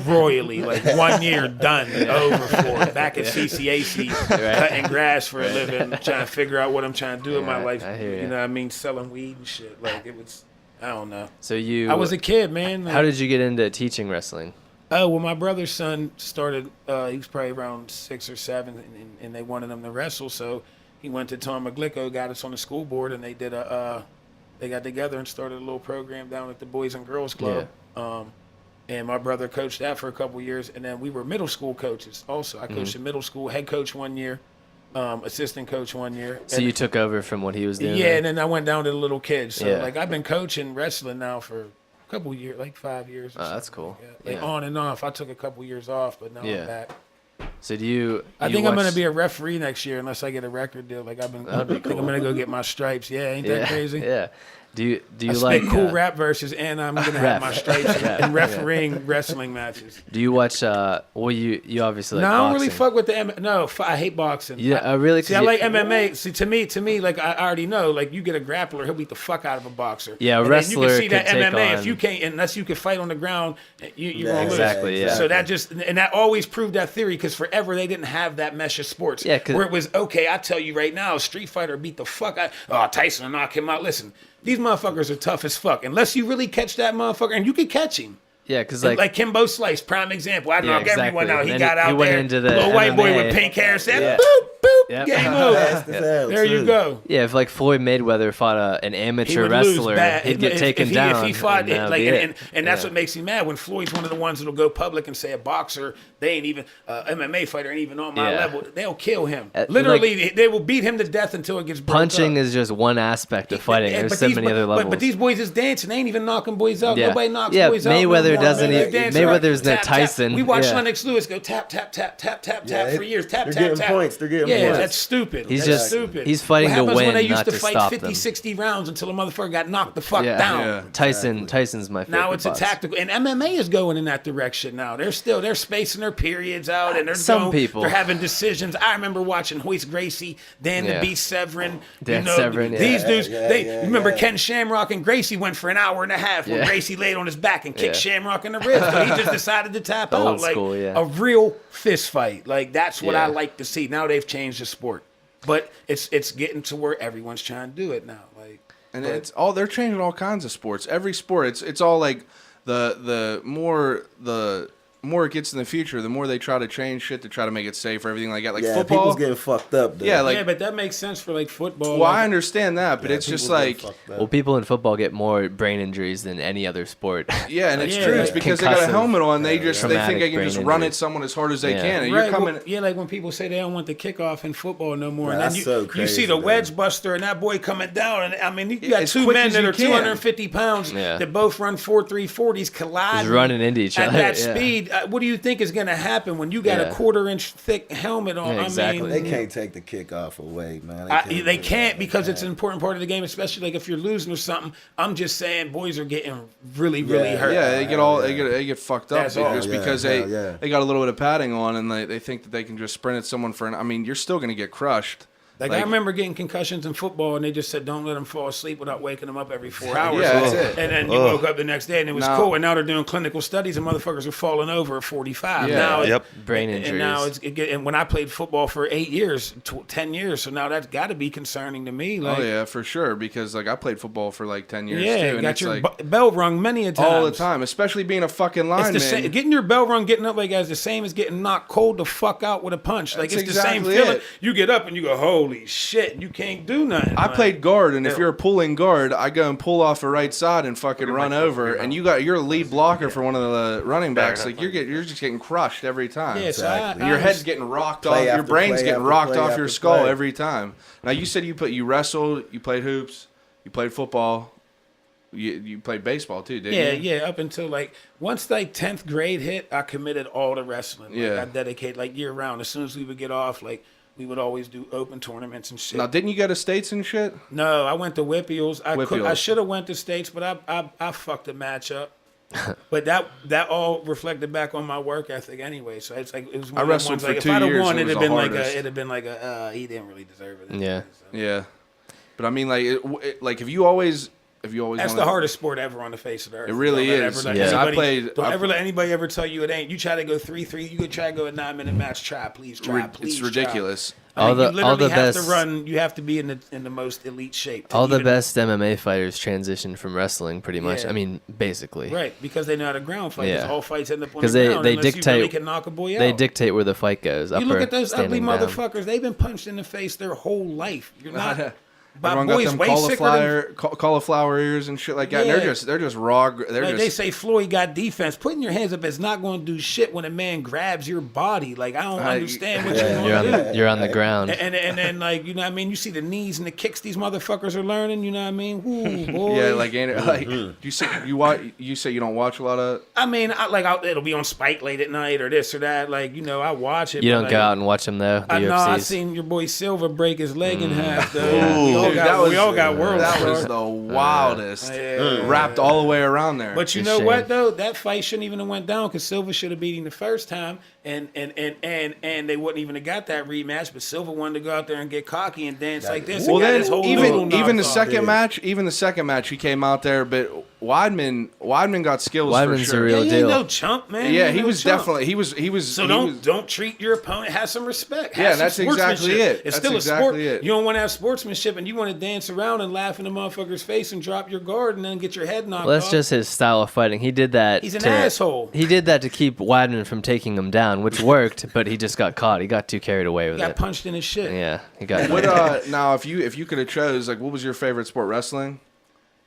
Royally. Like 1 year done, over for it. Back at CCAC, cutting grass for a living, trying to figure out what I'm trying to do in my life. I hear you. You know what I mean? Selling weed and shit. Like it was. I don't know. So I was a kid, man. How did you get into teaching wrestling? Oh, well, my brother's son started, he was probably around 6 or 7, and they wanted him to wrestle, so he went to Tom McGlicko, got us on the school board, and they did they got together and started a little program down at the Boys and Girls Club. And my brother coached that for a couple of years, and then we were middle school coaches also. I coached in middle school, head coach 1 year. Assistant coach 1 year. So you took over from what he was doing? Yeah, and then I went down to the little kids. So like I've been coaching wrestling now for a couple of years, like 5 years. Oh, that's cool. Like on and off. I took a couple of years off, but now I'm back. So do you? I think I'm gonna be a referee next year unless I get a record deal. Like I think I'm gonna go get my stripes. Yeah, ain't that crazy? Yeah. Do you I like cool rap verses, and I'm gonna have my stripes and refereeing wrestling matches. Do you watch? Well, you obviously like I don't boxing. really fuck with the No, I hate boxing. Yeah, I really. See, I like MMA. See, to me, like I already know, like you get a grappler, he'll beat the fuck out of a boxer. Yeah, a wrestler. You can see that MMA on... if you can't, unless you can fight on the ground, you won't lose. Exactly. Yeah. So that that always proved that theory because forever they didn't have that mesh of sports. Yeah, where it was okay. I tell you right now, Street Fighter beat the fuck out. Oh, Tyson will knock him out. Listen. These motherfuckers are tough as fuck. Unless you really catch that motherfucker, and you can catch him. Yeah, because like Kimbo Slice, prime example. I knock everyone out. He got out went there, into the little white boy MMA. with pink hair, said, boop. boop, Yep. game over. Fast as hell, There you too. go. Yeah, if like Floyd Mayweather fought an He amateur would lose wrestler, bad. he'd get taken if down. If he fought, and that'd like, be it. and that's Yeah. what makes me mad when Floyd's one of the ones that'll go public and say a boxer, they ain't even MMA fighter ain't even on my Yeah. level. They'll kill him. Like, Literally, they will beat him to death until it gets broke Punching up. is just one aspect of fighting. Yeah, There's but so these- many other levels. But these boys is dancing. They ain't even knocking boys out. Yeah. Nobody knocks Yeah, boys out. Mayweather no more, doesn't man. even- They dance Mayweather's no tap, tap. Tyson. We watched Yeah. Lennox Lewis go tap, tap, tap, tap, tap, Yeah, tap for years. Tap, they're tap, getting tap. points. They're getting Yeah, points. that's stupid. He's That's just- stupid. he's fighting what to happens when win, they used not to to fight stop 50, them. 60 rounds until a motherfucker got knocked the fuck Yeah. down. Yeah. Tyson's my favorite. Now it's a box. tactical, and MMA is going in that direction now. They're spacing their periods out, and Some people. they're having decisions. I remember watching Hoist Gracie, Dan Yeah. the Beast Severin. Dan Severn, yeah. These dudes. Yeah, remember yeah. Ken Shamrock and Gracie went for an hour and a half when Yeah. Gracie laid on his back and kicked Yeah. Shamrock in the ribs. But he just decided to tap The out old like school, yeah. a real fist fight. Like that's what Yeah. I like to see. Now they've changed the sport, but it's getting to where everyone's trying to do it now. Like. And it's all they're changing all kinds of sports. Every sport, it's all like the more it gets in the future, the more they try to change shit to try to make it safe or everything like that. Like Yeah, football. people's getting fucked up, though. Yeah, like Yeah, but that makes sense for like football. well, like, I understand that, but Yeah, it's just people's getting like fucked up. Well, people in football get more brain injuries than any other sport. yeah, and it's Yeah, true. It's like because they got a concussive, helmet on. They just they think traumatic they can brain just run injury. at someone as hard as they Yeah. can, and Right, you're coming. well, yeah, like when people say they don't want the kickoff in football no more, Yeah, and then that's you, so you crazy, see the though. wedge buster and that boy coming down, and I mean you got as two quick men as that you are can. 250 pounds Yeah. that both run 4.340s colliding, Just running into each at other, that yeah. speed. What do you think is going to happen when you got Yeah. a 1/4-inch thick helmet on? Yeah, exactly. I They mean, can't take the kickoff away, man. they can't because it's an important part of the game, especially like if you're losing or something. I'm just saying, boys are getting really Yeah. hurt. Yeah, they get all they get fucked up That's all. just Yeah, because hell yeah. they got a little bit of padding on and they think that they can just sprint at someone for an. I mean, you're still gonna get crushed. Like I remember getting concussions in football, and they just said, "Don't let them fall asleep without waking them up every 4 hours." Yeah, that's it. And then you woke up the next day, and it was Now- cool. And now they're doing clinical studies, and motherfuckers are falling over at 45. Yeah. Now, Yep. Brain and now injuries. and when I played football for 8 years, 10 years, so now that's got to be concerning to me. Like, Oh yeah, for sure. Because like I played football for like 10 years yeah, too, and got it's your like bell rung many a time. all the time, especially being a fucking It's lineman. the same. Getting your bell rung, getting up like that is the same as getting knocked cold the fuck out with a punch. Like That's it's the same exactly feeling. it. You get up and you go, "Holy shit!" You can't do nothing. I Like, played guard, and if you're a pulling guard, I go and pull off the right side and fucking run over, and you're a lead blocker for one of the running backs. Like you're just getting crushed every time. Yeah, so Exactly. I Your was- head's getting rocked Play off. Your after brain's play getting after rocked play off after your skull play. every time. Now you said you wrestled, you played hoops, you played football, you played baseball too, didn't you? Yeah. Up until like once like 10th grade hit, I committed all to wrestling. Like, Yeah. I dedicated like year round. As soon as we would get off, like we would always do open tournaments and shit. Now didn't you go to states and shit? No, I went to Whippeals. I Whippeals. should have went to states, but I fucked the match up. But that all reflected back on my work ethic anyway. So it's like it was one I of them wrestled ones, for like, 2 if I'd have years, won, it was it'd the have been like hardest. it'd have been like he didn't really deserve it. Yeah. So. Yeah, but I mean, like if you always That's wanted- the hardest sport ever on the face of the earth. It really Don't is. let Yeah. anybody- I Don't ever let anybody ever tell you it ain't. You try to go 3-3. You could try to go a 9-minute match. Try, please. Try, please. It's try. ridiculous. I mean, you literally all the have best to run. You have to be in the most elite shape. to all the even- best MMA fighters transition from wrestling, pretty much. Yeah. I mean, basically. Right, because they know how to ground fight. 'Cause Yeah. all fights end up on 'Cause the they- ground they unless you dictate- really can knock a boy out. They dictate where the fight goes. You look upper, at those ugly standing down. motherfuckers. They've been punched in the face their whole life. You're not. My Everyone got boys them way sicker than cauliflower ears and shit like that. Yeah. And they're just raw. They're like just they say Floyd got defense. Putting your hands up is not going to do shit when a man grabs your body. Like I don't understand what you're You're going to do. you're on the ground. And then like you know what I mean, you see the knees and the kicks these motherfuckers are learning. You know what I mean? Ooh, boy. yeah, like you say you say you don't watch a lot of. I mean, it'll be on Spike late at night or this or that. Like you know, I watch it. You but, don't like, go out and watch them though. The I know. I UFCs. seen your boy Silva break his leg in half. Though. Dude, that was- We all got world That star. was the wildest. Yeah. Wrapped all the way around there. But you It's know a what shame. though? That fight shouldn't even have went down because Silva should have beat him the first time, and they wouldn't even have got that rematch. But Silva wanted to go out there and get cocky and dance like this. well, and got then his whole noodle even the knocked off. second match, he came out there, but Weidman got skills Weidman's for sure. a real he ain't deal. no chump, man. Yeah, ain't he no was chump. definitely he was. So don't treat your opponent. Have some respect. Have Yeah, some that's exactly sportsmanship. it. It's That's still exactly a sport. it. You don't want to have sportsmanship, and you want to dance around and laugh in the motherfucker's face and drop your guard and then get your head knocked Well, that's off. just his style of fighting. He did that. He's an asshole. He did that to keep Weidman from taking him down, which worked, but he just got caught. He got too carried away with He got it. punched in his shit. Yeah, he got. What now if you could have chose, like, what was your favorite sport? Wrestling?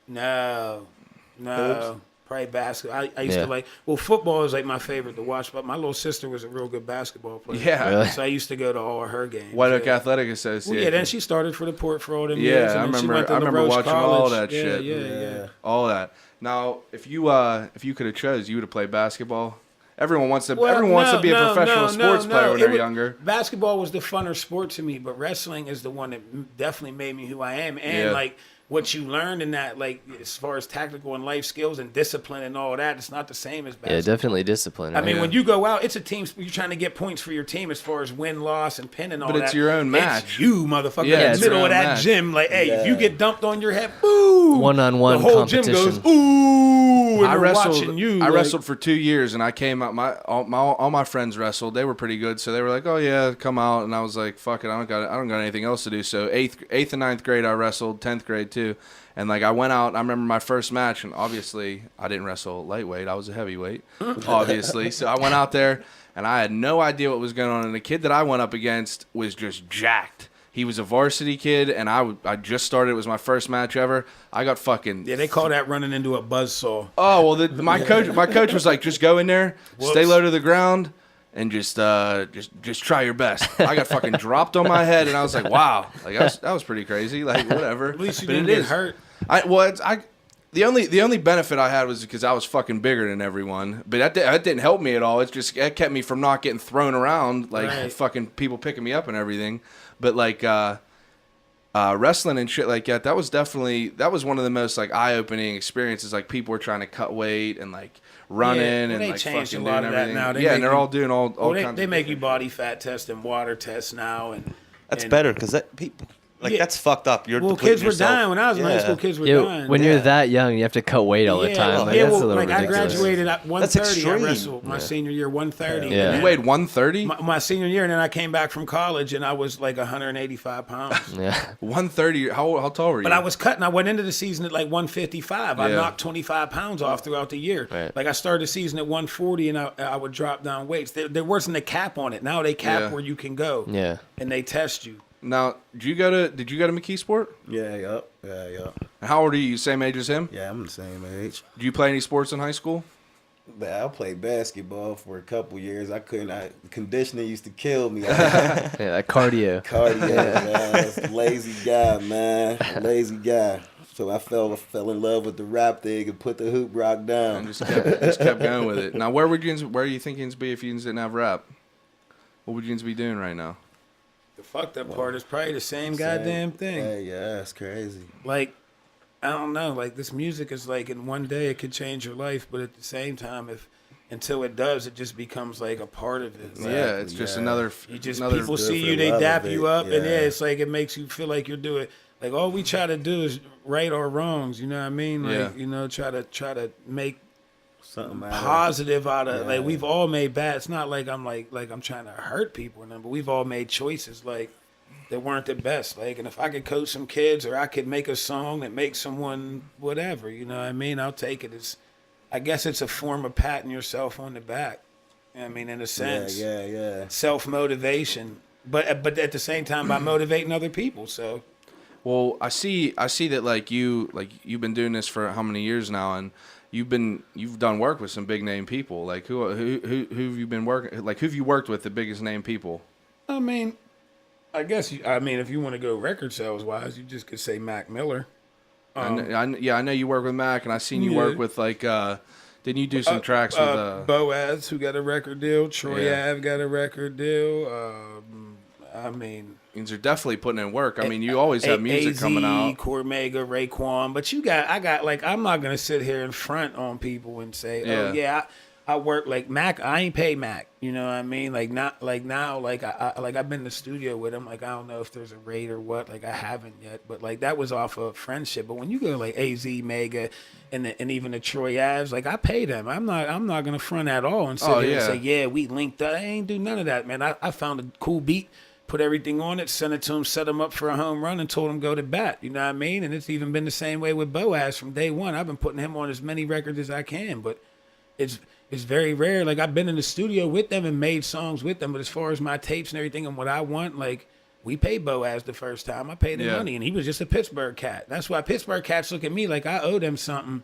No. Probably basketball. I used Yeah. to like. Well, football is like my favorite to watch. But my little sister was a real good basketball player. Yeah. Really? So I used to go to all her games. White Oak yeah. Athletic Association. Well, yeah, then she started for the Port for all them Yeah, years. And I then she remember- went to I remember LaRoche watching College. all that yeah, shit. Yeah. all that. Now, if you could have chose, you would have played basketball. Everyone wants to. Well, everyone wants to be a professional sports player when It they're was- younger. Basketball was the funner sport to me, but wrestling is the one that definitely made me who I am. And Yeah. like what you learned in that, like as far as tactical and life skills and discipline and all that, it's not the same as basketball. Yeah, definitely discipline. I mean, Yeah. when you go out, it's a team. You're trying to get points for your team as far as win, loss, and pin and all But that. it's your own match. It's you, motherfucker, Yeah, in it's the middle your of own that match. gym. Like, hey, if you Yeah. get dumped on your head, boo! One-on-one the whole gym goes, competition. ooh! And I they're wrestled. watching you. I like- wrestled for 2 years, and I came out. All my friends wrestled. They were pretty good, so they were like, "Oh yeah, come out." And I was like, "Fuck it, I don't got anything else to do." So eighth and ninth grade, I wrestled. 10th grade too, and like I went out. I remember my first match, and obviously I didn't wrestle lightweight. I was a heavyweight, obviously. So I went out there, and I had no idea what was going on. And the kid that I went up against was just jacked. He was a varsity kid, and I just started. It was my first match ever. I got fucking. Yeah, they call that running into a buzzsaw. Oh well, my coach was like, just go in there, stay Whoops. low to the ground, and just try your best. I got fucking dropped on my head, and I was like, wow, like that was pretty crazy. Like whatever. At least you But didn't it get is. hurt. The only benefit I had was because I was fucking bigger than everyone, but that didn't help me at all. It kept me from not getting thrown around like Right. fucking people picking me up and everything. But like wrestling and shit like that, that was one of the most like eye-opening experiences. Like people were trying to cut weight and like running Yeah, well, and they like changed fucking a lot doing of that everything. now. They Yeah, make and they're you- all doing all kinds. They of make you different- body fat test and water test now, and That's and- better because people like Yeah. that's fucked up. You're Well, depleting kids were yourself. dying when I was in high Yeah. school. Kids were Yeah, dying. when you're that young, you have to cut weight all the time. Like, yeah, that's well, a little like I ridiculous. graduated at 130. I extreme. wrestled my senior year 130. Yeah. You weighed 130, My senior year, and then I came back from college, and I was like 185 pounds. Yeah. 130. How tall were you? But I was cutting. I went into the season at like 155. I Yeah. knocked 25 pounds off throughout the year. Right. Like I started the season at 140, and I would drop down weights. There wasn't a cap on it. Now they cap Yeah. where you can go. Yeah. And they test you. Now, did you go to McKeesport? Yeah. And how old are you? Same age as him? Yeah, I'm the same age. Did you play any sports in high school? But I played basketball for a couple years. Conditioning used to kill me. Cardio, Yeah, that cardio. man. I was a lazy guy, man. Lazy guy. So I fell in love with the rap thing and put the hoop rock And down. just kept going with it. Now, where are you thinking to be if you didn't have rap? What would you be doing right now? The fucked up part is probably the same goddamn thing. Hey, yeah, that's crazy. Like, I don't know. Like, this music is like, in one day it could change your life, but at the same time, until it does, it just becomes like a part of it. Like, Yeah, it's just yeah. another. you just another. people do it see for you, the they love dap of you it, up, and yeah. it's like it makes you feel like you're doing. Like all we try to do is right our wrongs. You know what I mean? Like Yeah. try to make Something out of positive out of Yeah. like we've all made bad. It's not like I'm I'm trying to hurt people or nothing, but we've all made choices like that weren't the best. Like, and if I could coach some kids or I could make a song that makes someone whatever, you know what I mean? I'll take it. I guess it's a form of patting yourself on the back. I mean, in a sense, Yeah. self-motivation, but at the same time by motivating other people. So Well, I see that you've been doing this for how many years now, and you've done work with some big name people. Like who have you been working? Like who have you worked with? The biggest name people. I mean, I guess if you want to go record sales wise, you just could say Mac Miller. I know you work with Mac, and I seen you Yeah. work with didn't you do some tracks with Boaz, who got a record deal. Troy Yeah. Ave got a record deal. I mean, These are definitely putting in work. I mean, you always have music AZ, coming out. Cormega, Raekwon, but I got like I'm not gonna sit here in front on people and say, Yeah. oh yeah, I work like Mac. I ain't pay Mac. You know what I mean? Like not like now. Like I've been in the studio with him. Like I don't know if there's a rate or what. Like I haven't yet. But like that was off of friendship. But when you go to like AZ, Mega, and even the Troy Aves, like I pay them. I'm not gonna front at all and sit there and say yeah we linked up. I ain't do none of that, man. I found a cool beat. Put everything on it, sent it to him, set him up for a home run, and told him go to bat. You know what I mean? And it's even been the same way with Boaz from day one. I've been putting him on as many records as I can, but it's very rare. Like I've been in the studio with them and made songs with them, but as far as my tapes and everything and what I want, like we paid Boaz the first time. I paid him money, and he was just a Pittsburgh cat. That's why Pittsburgh cats look at me like I owe them something.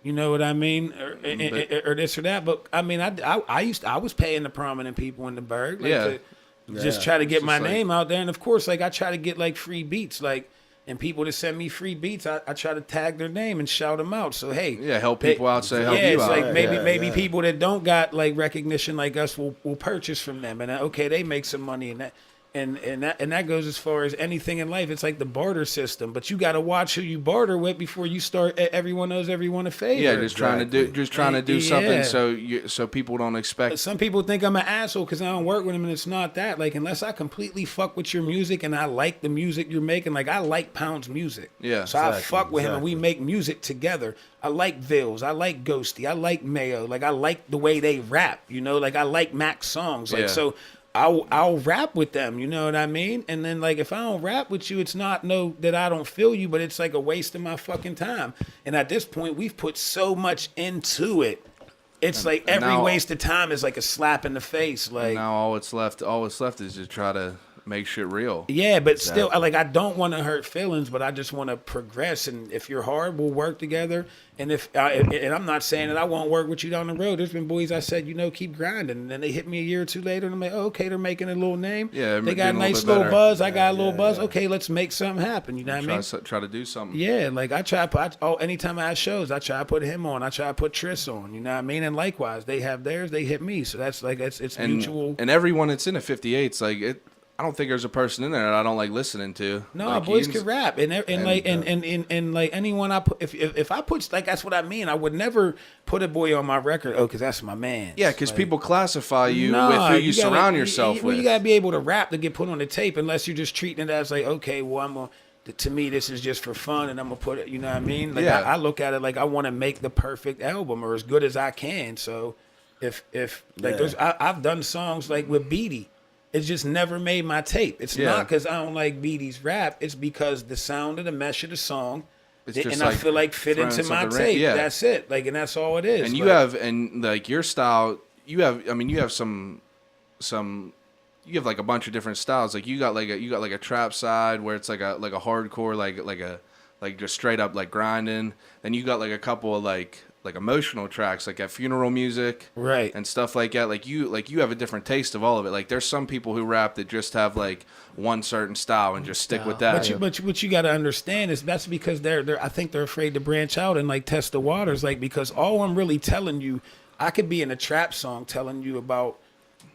You know what I mean, or this or that. But I mean, I was paying the prominent people in the burg. Like, just try to get my name out there. And of course, like I try to get like free beats, like, and people that send me free beats, I try to tag their name and shout them out. So, hey. Yeah, help people out, say help you it's out. Like maybe people that don't got like recognition like us will purchase from them. And okay, they make some money in that. And that goes as far as anything in life. It's like the barter system, but you got to watch who you barter with before you start. Everyone knows everyone a favor. Yeah, just trying to do something so people don't expect. Some people think I'm an asshole because I don't work with them, and it's not that. Like unless I completely fuck with your music and I like the music you're making, like I like Pound's music. Yeah, so I fuck with him and we make music together. I like Vils, I like Ghosty, I like Mayo. Like I like the way they rap. You know, like I like Mac's songs. Like so. I'll rap with them, you know what I mean? And then like if I don't rap with you, it's not that I don't feel you, but it's like a waste of my fucking time. And at this point, we've put so much into it. It's like every waste of time is like a slap in the face. Like now all it's left is to try to make shit real. Yeah, but still, like I don't want to hurt feelings, but I just want to progress. And if you're hard, we'll work together. And and I'm not saying that I won't work with you down the road. There's been boys I said, keep grinding, and then they hit me a year or two later, and I'm like, oh, okay, they're making a little name. Yeah, they got a nice little buzz. I got a little buzz. Okay, let's make something happen. You know what I mean? Try to do something. Yeah, like I try to put. Anytime I have shows, I try to put him on. I try to put Triss on. You know what I mean? And likewise, they have theirs. They hit me. So that's like it's mutual. And everyone that's in a 58's like it. I don't think there's a person in there that I don't like listening to. No, like boys can rap, and like anyone I put, if I put, like that's what I mean. I would never put a boy on my record. Oh, because that's my man. Yeah, because people classify you with who you surround yourself with. You gotta be able to rap to get put on the tape, unless you're just treating it as like, okay, well to me this is just for fun, and I'm gonna put it. You know what I mean? Like I look at it like I want to make the perfect album or as good as I can. So if like I've done songs like with Beatty. It's just never made my tape. It's not because I don't like Beatty's rap. It's because the sound of the mesh of the song, and I feel like fit into my tape. Yeah. That's it. Like, and that's all it is. And you have, and like your style, you have some, you have like a bunch of different styles. Like you got like a trap side where it's like a hardcore, like just straight up like grinding. Then you got like a couple of like emotional tracks like at funeral music, right, and stuff like that. Like you have a different taste of all of it. Like there's some people who rap that just have like one certain style and just stick with that. But what you got to understand is that's because I think they're afraid to branch out and like test the waters. Like because all I'm really telling you, I could be in a trap song telling you about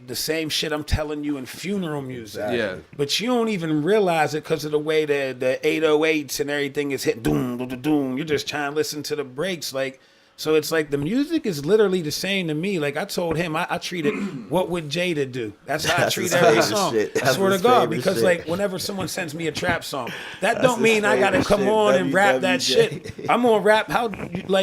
the same shit I'm telling you in funeral music. Yeah. But you don't even realize it because of the way the 808s and everything is hit. Doom, doom, doom. You're just trying to listen to the breaks like. So it's like the music is literally the same to me. Like I told him, I treated what would Jada do? That's how I treat every song. I swear to God, because like whenever someone sends me a trap song, that don't mean I gotta come on and rap that shit. I'm gonna rap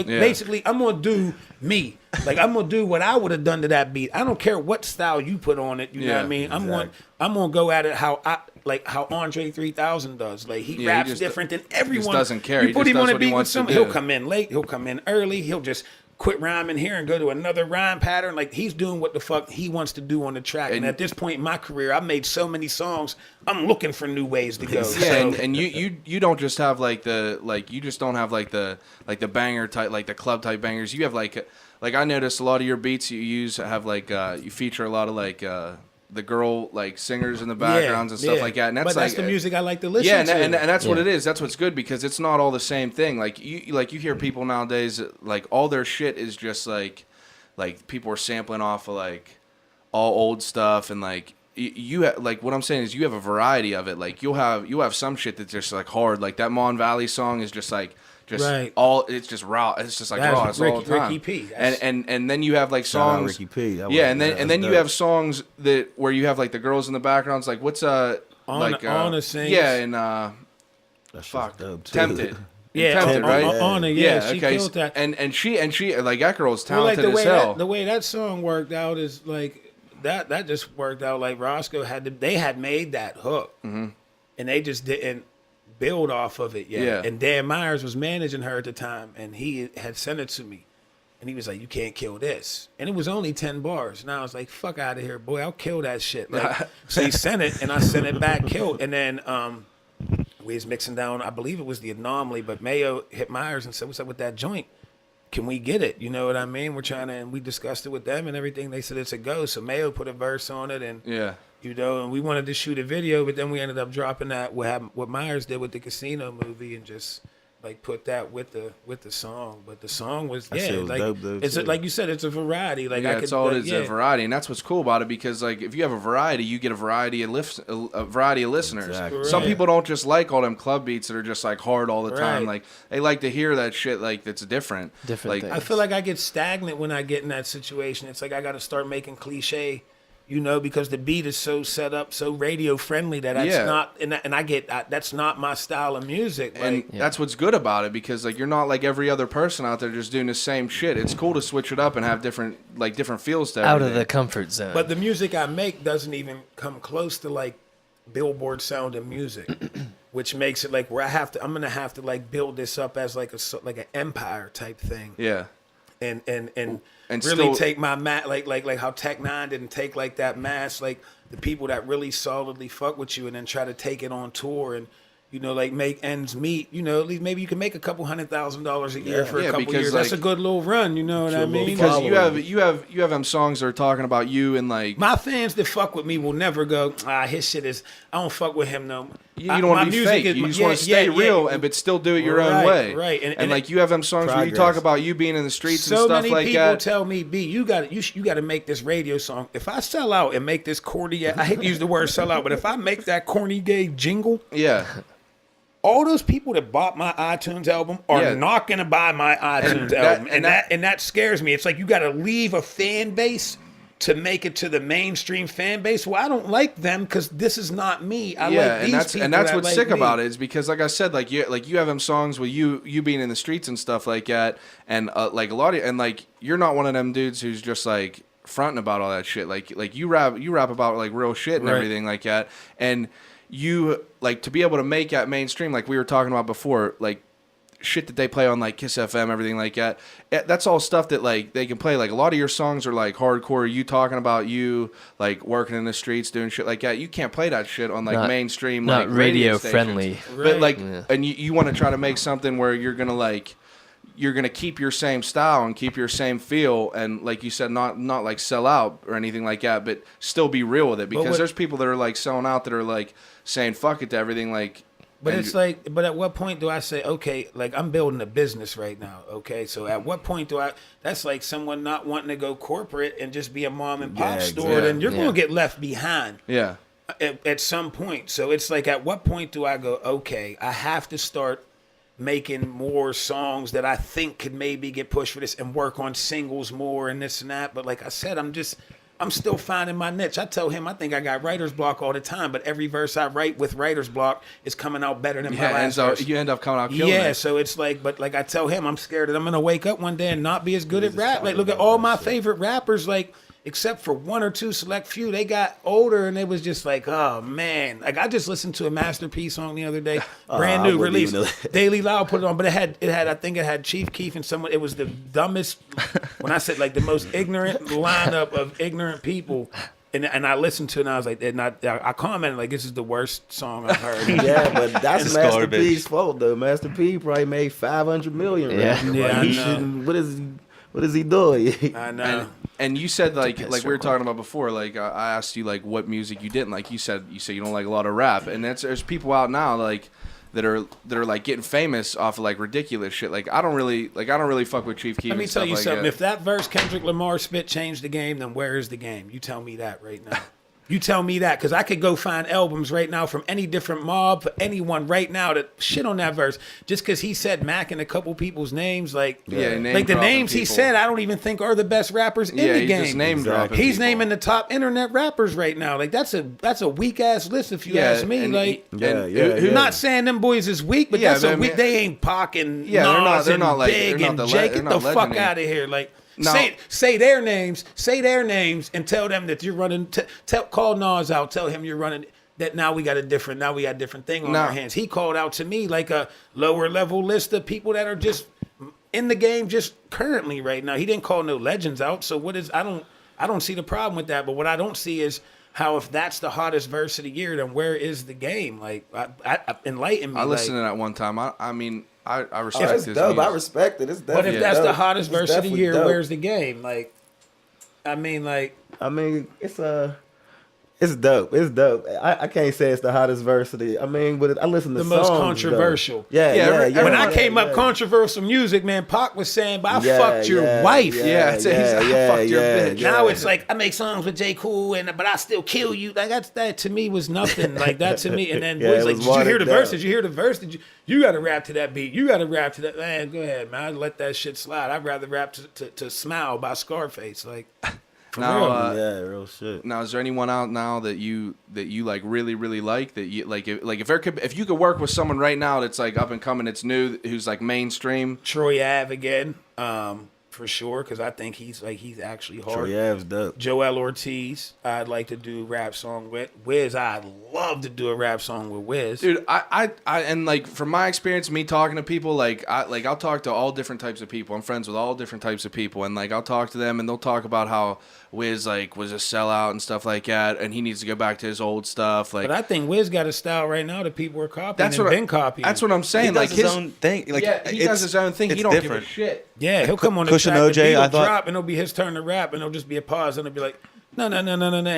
basically I'm gonna do me. Like I'm gonna do what I would have done to that beat. I don't care what style you put on it. You know what I mean? I'm gonna go at it how Andre 3000 does. Like he raps different than everyone. He doesn't care. You put him on a beat with someone, he'll come in late, he'll come in early, he'll just quit rhyming here and go to another rhyme pattern. Like he's doing what the fuck he wants to do on the track. And at this point in my career, I've made so many songs. I'm looking for new ways to go. Yeah, and you don't just have you just don't have like the banger type, like the club type bangers. You have like I noticed a lot of your beats you use have you feature a lot of the girl like singers in the backgrounds and stuff like that. And that's the music I like to listen to. And that's what it is. That's what's good because it's not all the same thing. Like you hear people nowadays like all their shit is just like people are sampling off of like all old stuff and like like what I'm saying is you have a variety of it. Like you'll have some shit that's just like hard. Like that Mon Valley song is just like Right. all it's just raw. It's just like That's raw. It's all the time. Ricky P. And then you have like Shout out songs. Ricky P. That Yeah, was- and then that's you have dope. songs that where you have like the girls in the backgrounds. Like what's Honor sings. yeah, and That shit's fuck dope, too. Tempted. Yeah, Tempted, right? Honor, she killed that. And she like that girl's Well, like talented as hell. the way that song worked out is like that just worked out. Like Roscoe they had made that hook, and they just didn't build off of it yet. Yeah. And Dan Myers was managing her at the time, and he had sent it to me, and he was like, "You can't kill this," and it was only 10 bars. And I was like, "Fuck out of here, boy! I'll kill that shit." Like, so he sent it, and I sent it back, killed, and then we was mixing down. I believe it was the Anomaly, but Mayo hit Myers and said, "What's up with that joint? Can we get it?" You know what I mean? We're trying to, and we discussed it with them and everything. They said it's a go. So Mayo put a verse on it, and Yeah. you know, and we wanted to shoot a video, but then we ended up dropping that what Myers did with the Casino movie, and just like put that with the song. But the song was shit was like dope, though, it's too. like you said, it's a variety. Like Yeah, it's all it is, a yeah. variety, and that's what's cool about it. Because like, if you have a variety, you get a variety of listeners. Exactly. Some Right. people don't just like all them club beats that are just like hard all the time. Right. Like they like to hear that shit like that's different. Different like, things. I feel like I get stagnant when I get in that situation. It's like I got to start making cliche, you know, because the beat is so set up, so radio friendly that that's Yeah. not, and I get that's not my style of music. Like, And that's what's good about it, because like you're not like every other person out there just doing the same shit. It's cool to switch it up and have different feels to Out of everything. the comfort zone. but the music I make doesn't even come close to like Billboard sounding music, which makes it like where I'm gonna have to like build this up as like an empire type thing. Yeah. and And really still- take my like how Tech Nine didn't take like that mass, like the people that really solidly fuck with you, and then try to take it on tour and, you know, like make ends meet. You know, at least maybe you can make a couple $100,000 a year for a Yeah, couple because, years. That's a like, good little run. You know what I your little mean? Because following. you have them songs that are talking about you and like My fans that fuck with me will never go, his shit is, I don't fuck with him no more. you don't want to be fake. You just want to stay real, and but still do it your own Right, way. right. And, And like you have them songs where you talk Progress. about you being in the streets and So stuff many like people that. tell me, B, you got to make this radio song. If I sell out and make this corny, I hate to use the word sell out, but if I make that corny gay jingle, Yeah. all those people that bought my iTunes album are Yeah. not going to buy my iTunes that- album, and and that scares me. It's like you got to leave a fan base to make it to the mainstream fan base. Well, I don't like them because this is not me. I like these people. and that's that what's like sick me. about it, is because like I said, like you have them songs with you being in the streets and stuff like that, and like a lot of, and like you're not one of them dudes who's just like fronting about all that shit. Like you rap about like real shit and Right. everything like that, and you like to be able to make that mainstream, like we were talking about before, like shit that they play on like Kiss FM, everything like that. That's all stuff that like they can play. Like a lot of your songs are like hardcore. You talking about you like working in the streets doing shit like that. You can't play that shit on like Not- mainstream, not like radio stations. friendly. But like, Yeah. and you want to try to make something where you're gonna keep your same style and keep your same feel, and like you said, not like sell out or anything like that, but still be real with it, because what- there's people that are like selling out that are like saying fuck it to everything, like. But and it's like, but at what point do I say, okay, like I'm building a business right now, okay? So at what point do that's like someone not wanting to go corporate and just be a mom and pop Yeah, store, exactly. then you're Yeah. going to get left behind Yeah. at some point. So it's like, at what point do I go, okay, I have to start making more songs that I think could maybe get pushed for this, and work on singles more and this and that. But like I said, I'm still finding my niche. I tell him I think I got writer's block all the time, but every verse I write with writer's block is coming out better than my Yeah, and last so verse. you end up coming out killing Yeah, it. so it's like, but like I tell him, I'm scared that I'm gonna wake up one day and not be as good at rap. Like, look at all my favorite rappers, like, except for one or two select few, they got older, and it was just like, oh man. Like, I just listened to a Masterpiece song the other day, brand I new wouldn't release. even know. Daily Loud put it on, but I think it had Chief Keef and someone. It was the dumbest. When I said like the most ignorant lineup of ignorant people. And I listened to it, and I was like, and I commented like, this is the worst song I've heard. Yeah, but that's It's Master garbage. P's fault though. Master P probably made 500 million. Yeah. Right? Yeah, Like, I he know. shouldn't. What is he doing? I know. And you said like piss we were circle. talking about before, like I asked you like what music you didn't like. You said you don't like a lot of rap, and there's people out now like that are like getting famous off of like ridiculous shit. Like I don't really fuck with Chief Keef. Let me and tell stuff you like something. that. If that verse Kendrick Lamar spit changed the game, then where is the game? You tell me that right now. You tell me that, because I could go find albums right now from any different mob, for anyone right now that shit on that verse. Just because he said Mac and a couple people's names, like the names he said, I don't even think are the best rappers in the game. Just name dropping He's people. naming the top internet rappers right now. Like that's a weak ass list if you ask me. Like not saying them boys is weak, but that's a weak. They ain't Pac and Nas and Big and Jake. Get the fuck out of here. Like. No. Say their names, and tell them that you're running. Call Nas out, tell him you're running. That now we got a different thing on our hands. He called out to me like a lower level list of people that are just in the game, just currently right now. He didn't call no legends out. So what is? I don't see the problem with that. But what I don't see is how, if that's the hottest verse of the year, then where is the game? Like, enlighten me. I listened to that one time. I mean. I respect it's this. dope. Music. I respect it. It's definitely But if that's dope. the hottest verse of the year, dope. where's the game? Like, I mean, it's dope. It's dope. I can't say it's the hottest verse of the year. I mean, but I listen to the songs, most controversial. Yeah. When I came up controversial music, man, Pac was saying, "But I fucked your wife." I fucked your bitch. Now it's like I make songs with J. Cole, but I still kill you. Like that to me was nothing. Like that to me. And then boys like, did you hear the verse? Did you hear the verse? You got to rap to that beat. You got to rap to that. Man, go ahead, man. I'd let that shit slide. I'd rather rap to Smile by Scarface. Like. Real shit. Now, is there anyone out now that you like really like that you like if you could work with someone right now that's like up and coming, it's new, who's like mainstream? Troy Ave again, for sure, because I think he's actually hard. Troy Ave's dope. Joel Ortiz, I'd like to do a rap song with. Wiz, I'd love to do a rap song with Wiz. Dude, I and like from my experience, me talking to people, I'll talk to all different types of people. I'm friends with all different types of people, and like I'll talk to them, and they'll talk about how Wiz like was a sellout and stuff like that, and he needs to go back to his old stuff. Like, but I think Wiz got a style right now that people are copying. Been copying. That's what I'm saying. He does his own thing. Like, he does his own thing. He don't give a shit. Yeah, he'll come on the Cushion track, OJ, the I beat will thought- drop, and it'll be his turn to rap, and it'll just be a pause, and it'll be like, no.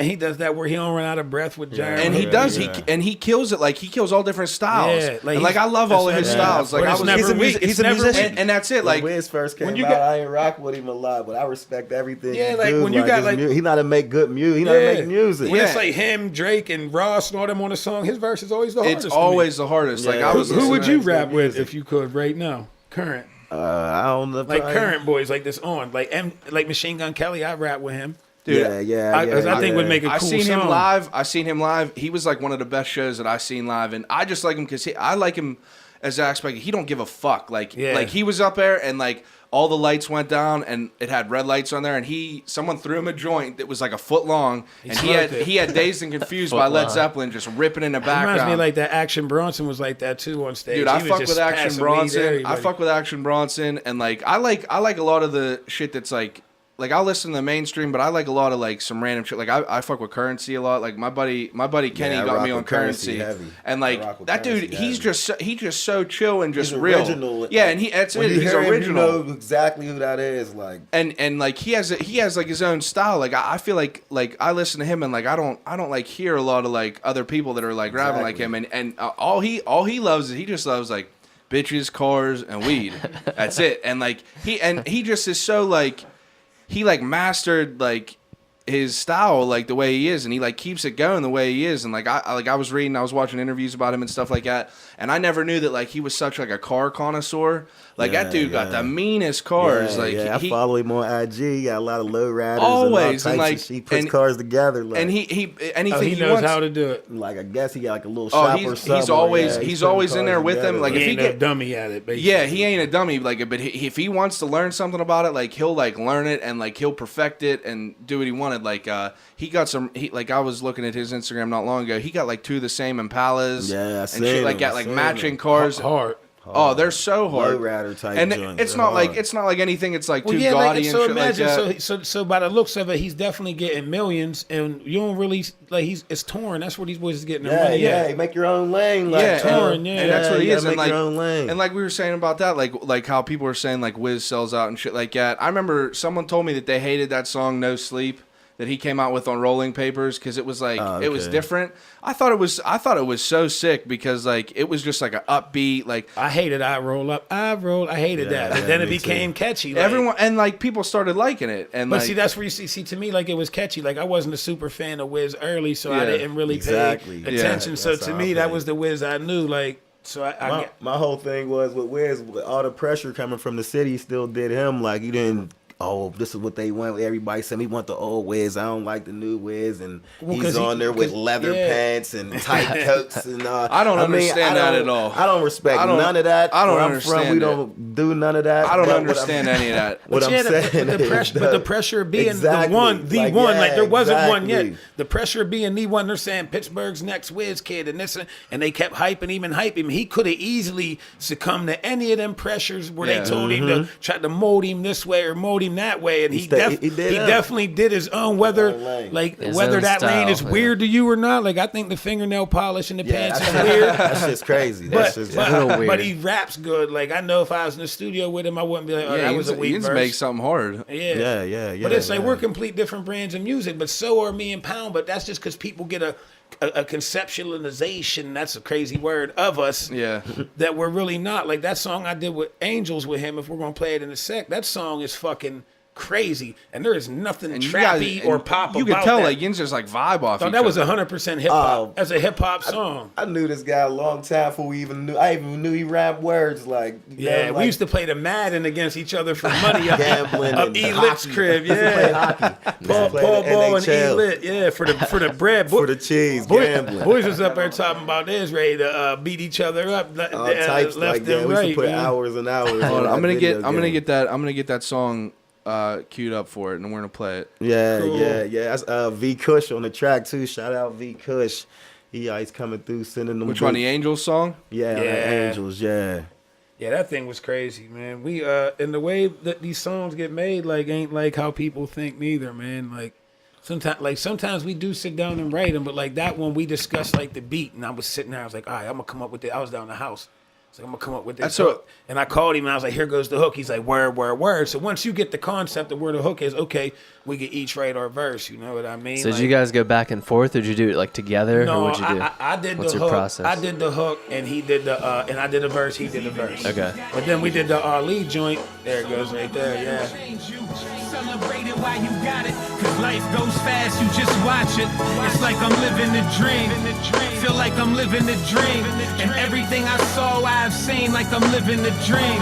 He does that where he don't run out of breath with Jeremy. And he does. He kills it. Like he kills all different styles. Yeah, like I love all of his styles. Like But it's never weak. he's a musician. and that's it. When Like Wiz first came when you out, got- I ain't rock with him a lot, but I respect everything. Yeah, he like, do. when you got, his like- he know how to make good music. He know how to make music. When it's like him, Drake, and Ross and all them on a song, his verse is always the hardest. it's to me. always the hardest. Like Yeah. I was. Who would you Nice rap with music. if you could right now? Current. I don't know. Like probably- current boys like this on. Like Machine Gun Kelly, I rap with him. Dude, Yeah. I think would make a cool I seen him song. live. He was like one of the best shows that I seen live, and I just like him because I like him as an aspect. He don't give a fuck. Like he was up there and like all the lights went down and it had red lights on there, and someone threw him a joint that was like a foot long, and he had Dazed and Confused by Led Zeppelin just ripping in the background. Reminds me like that Action Bronson was like that too on stage. Dude, He I was fuck just with Action passing weed to Bronson. I everybody. fuck with Action Bronson, and like I like a lot of the shit that's like I'll listen to the mainstream, but I like a lot of like some random shit. Like I fuck with Currency a lot. Like my buddy Kenny I got rock me on with Currency Currency, heavy. and I like rock with that dude, Currency he's just so chill and just He's real. original. Yeah, and that's When it. you He's hear him, original. you know exactly who that is. Like, And like he has like his own style. Like I feel like I listen to him and like I don't like hear a lot of like other people that are like rapping like him. And all he loves is he just loves like bitches, cars, and weed. That's it. And like he just is so like he like mastered like his style like the way he is, and he like keeps it going the way he is. And like I was watching interviews about him and stuff like that, and I never knew that like he was such like a car connoisseur. Like that dude got the meanest cars. I follow him on IG. He got a lot of low riders. Always, and all and, types like, of, he puts and- cars together. Like, and he anything he he knows wants. how to do it. like I guess he got like a little shop or something. he's always putting always in there cars with them. together. Like He if he ain't no get dummy at it. Basically. yeah, he ain't a dummy. Like, but if he wants to learn something about it, like he'll like learn it and like he'll perfect it and do what he wanted. Like he got some. Like I was looking at his Instagram not long ago. He got like 2 of the same Impalas. Yeah, I and seen shit like him, that. I Like seen matching him. cars. hard. Oh, they're so hard. Lowrider type and joints. it's They're not like hard. it's not like anything. It's like Well, too yeah, gaudy like, and so shit imagine, like that. so by the looks of it, he's definitely getting millions, and you don't really like it's touring. That's what these boys is getting. Their money. Yeah, you make your own lane. Like, Yeah, touring, and that's what he you is. gotta And make like, your own lane. and like we were saying about that, like how people were saying like Wiz sells out and shit like that. I remember someone told me that they hated that song "No Sleep," that he came out with on Rolling Papers, because it was like it was okay. different. I thought it was so sick, because like it was just like an upbeat, like I hated I Roll Up, I Roll. I hated that. But then it me became too. catchy. Like, everyone, and like people started liking it. And But like, see, that's where you see to me, like it was catchy. Like I wasn't a super fan of Wiz early, so I Yeah, didn't really exactly. pay attention. Yeah, So that's to how me, I that played. was the Wiz I knew. Like, so I My whole thing was with Wiz, with all the pressure coming from the city, still did him. Like, he didn't, this is what they want. Everybody said, we want the old Wiz. I don't like the new Wiz. And Well, 'cause he's on there with 'cause- leather yeah. pants and tight coats. And I don't understand that at all. I don't respect I don't- none of that. I don't Where understand I'm from, we it. don't do none of that. I don't But understand any of that. What I'm saying but the is, pressure, but the pressure of being exactly. the one, Like, like yeah, there wasn't one exactly. yet. The pressure of being the one, they're saying Pittsburgh's next Wiz kid and this, and they kept hyping him. He could have easily succumbed to any of them pressures where Yeah. they told him to try to mold him this way or mold him that way, and he him. definitely did his own. Whether His own lane. like His whether own that lane is style, weird to you or not. Like I think the fingernail polish and the Yeah, pants that is shit- weird. that shit's crazy. That's just little weird. But he raps good. Like I know if I was in the studio with him, I wouldn't be like, oh, Yeah, that you was a can weak just verse. make something hard. Yeah. But it's like yeah. we're complete different brands of music, but so are me and Pound. But that's just because people get a conceptualization, that's a crazy word, of us Yeah. that we're really not. Like that song I did with Angels with him, if we're going to play it in a sec, that song is fucking crazy. And there is nothing And trappy or pop you about could tell that. like you can just like vibe off. So each that was other. 100% hip hop. Oh. That's a hip hop song. I knew this guy a long time before we even knew. I even knew he rapped words like Yeah, we used to play the Madden against each other for money up Gambling up and E-Lit's hockey. crib. Play Yeah, hockey. Paul Play the Ball and NHL. E-Lit. Yeah, for the bread. For the cheese, gambling. Boys was up there talking about they was ready to beat each other up. All types left like that. and We used right. to put man. hours and hours. Hold on on, that I'm gonna video get game. that song queued up for it, and we're gonna play it. Yeah, Cool. yeah. That's V Kush on the track too. Shout out V Kush. He's coming through, sending them. Which one, the Angels song? Yeah, Yeah. the Angels. Yeah. Yeah, that thing was crazy, man. We and the way that these songs get made, like, ain't like how people think neither, man. Like sometimes we do sit down and write them, but like that one we discussed like the beat, and I was sitting there, I was like, all right, I'm gonna come up with it. I was down the house. So I'm gonna come up with this That's hook. And I called him and I was like, here goes the hook. He's like, word, word, word. So once you get the concept of where the hook is, okay, we can each write our verse. You know what I mean? So did you guys go back and forth, or did you do it like together, or No, what'd you do? I did What's the your hook. process? I did the hook, and he did the and I did the verse. He did the verse. Okay. But then we did the lead joint. There it goes, right there. Yeah. Celebrate it while you got it, cause life goes fast, you just watch it. It's like I'm living the dream. Feel like I'm living the dream. And everything I saw, I've seen, like I'm living the dream.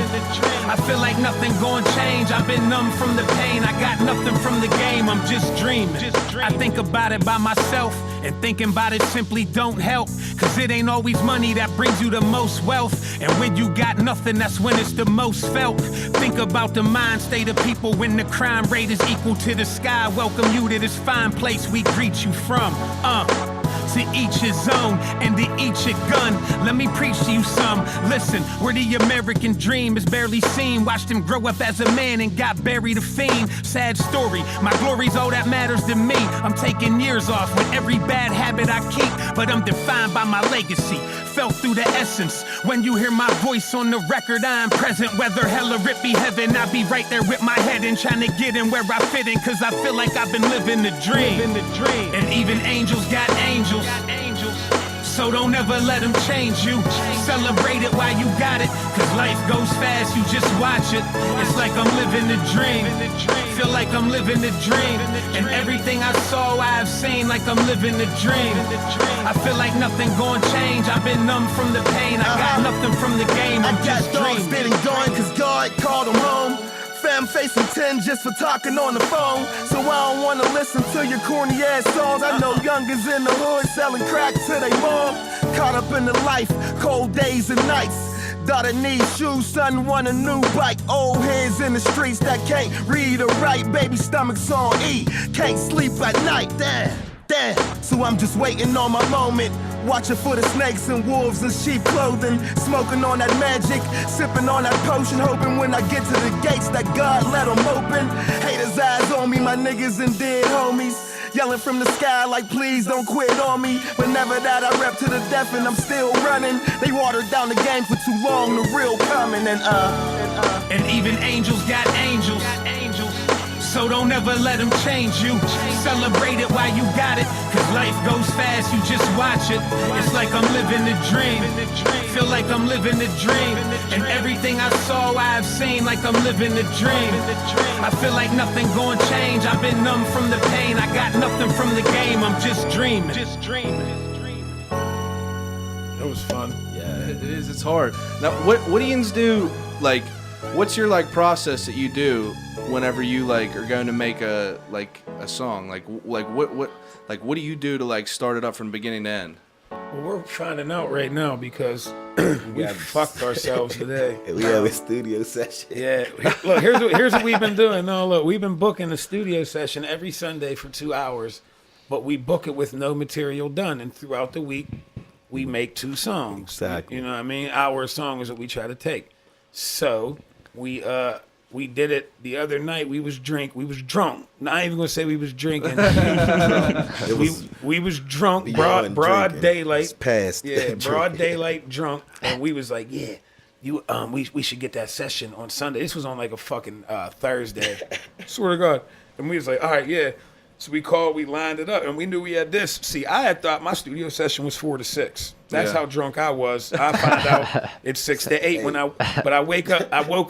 I feel like nothing gon' change. I've been numb from the pain. I got nothing from the game. I'm just dreaming. I think about it by myself, and thinking about it simply don't help. Cause it ain't always money that brings you the most wealth. And when you got nothing, that's when it's the most felt. Think about the mind state of people when the crime rate is equal to the sky. Welcome you to this fine place we greet you from. To each his own, and to each a gun. Let me preach to you some. Listen, where the American dream is barely seen. Watched him grow up as a man and got buried a fiend. Sad story, my glory's all that matters to me. I'm taking years off with every bad habit I keep, but I'm defined by my legacy. Felt through the essence. When you hear my voice on the record, I am present. Whether hell or it be heaven, I be right there with my head in, trying to get in where I fit in. Cause I feel like I've been living the dream. And even angels got angels. So don't ever let them change you. Celebrate it while you got it. Cause life goes fast, you just watch it. It's like I'm living the dream. Feel like I'm living the dream. And everything I saw, I've seen, like I'm living the dream. I feel like nothing gon' change. I've been numb from the pain. I got nothing from the game. I'm I got just dogs dreaming. spitting going cause God called them home. Fam facing 10 just for talking on the phone. So I don't wanna listen to your corny ass songs. I know youngers in the hood selling crack to they mom. Caught up in the life, cold days and nights. Daughter needs shoes, son want a new bike. Old heads in the streets that can't read or write. Baby stomachs on E, can't sleep at night. Damn. So I'm just waiting on my moment. Watching for the snakes and wolves in sheep clothing. Smoking on that magic, sipping on that potion. Hoping when I get to the gates that God let them open. Haters eyes on me, my niggas and dead homies. Yelling from the sky like please don't quit on me. But never that I rep to the death and I'm still running. They watered down the game for too long, the real coming. And even angels got angels. So don't ever let them change you. Celebrate it while you got it, cause life goes fast, you just watch it. It's like I'm living the dream. Feel like I'm living the dream. And everything I saw, I've seen, like I'm living the dream. I feel like nothing gonna change. I've been numb from the pain. I got nothing from the game. I'm just dreaming. It was fun. Yeah, it is. It's hard. Now, what do yins do? Like, what's your like process that you do whenever you like are going to make a song? Like what do you do to like start it up from beginning to end? Well, we're finding out right now because we fucked ourselves today. We have a studio session. Yeah. Look, here's what we've been doing. No, look, we've been booking a studio session every Sunday for 2 hours, but we book it with no material done. And throughout the week, we make 2 songs. Exactly. You know what I mean? Our song is what we try to take. So we did it the other night. We was drunk. Not even gonna say we was drinking. we was drunk. Broad daylight. It's past. Yeah, broad daylight drunk, and we was like, yeah, we should get that session on Sunday. This was on like a fucking Thursday. Swear to God. And we was like, all right, yeah. So we lined it up, and we knew we had this. See, I had thought my studio session was 4 to 6. That's how drunk I was. I found out it's 6 to 8 but I woke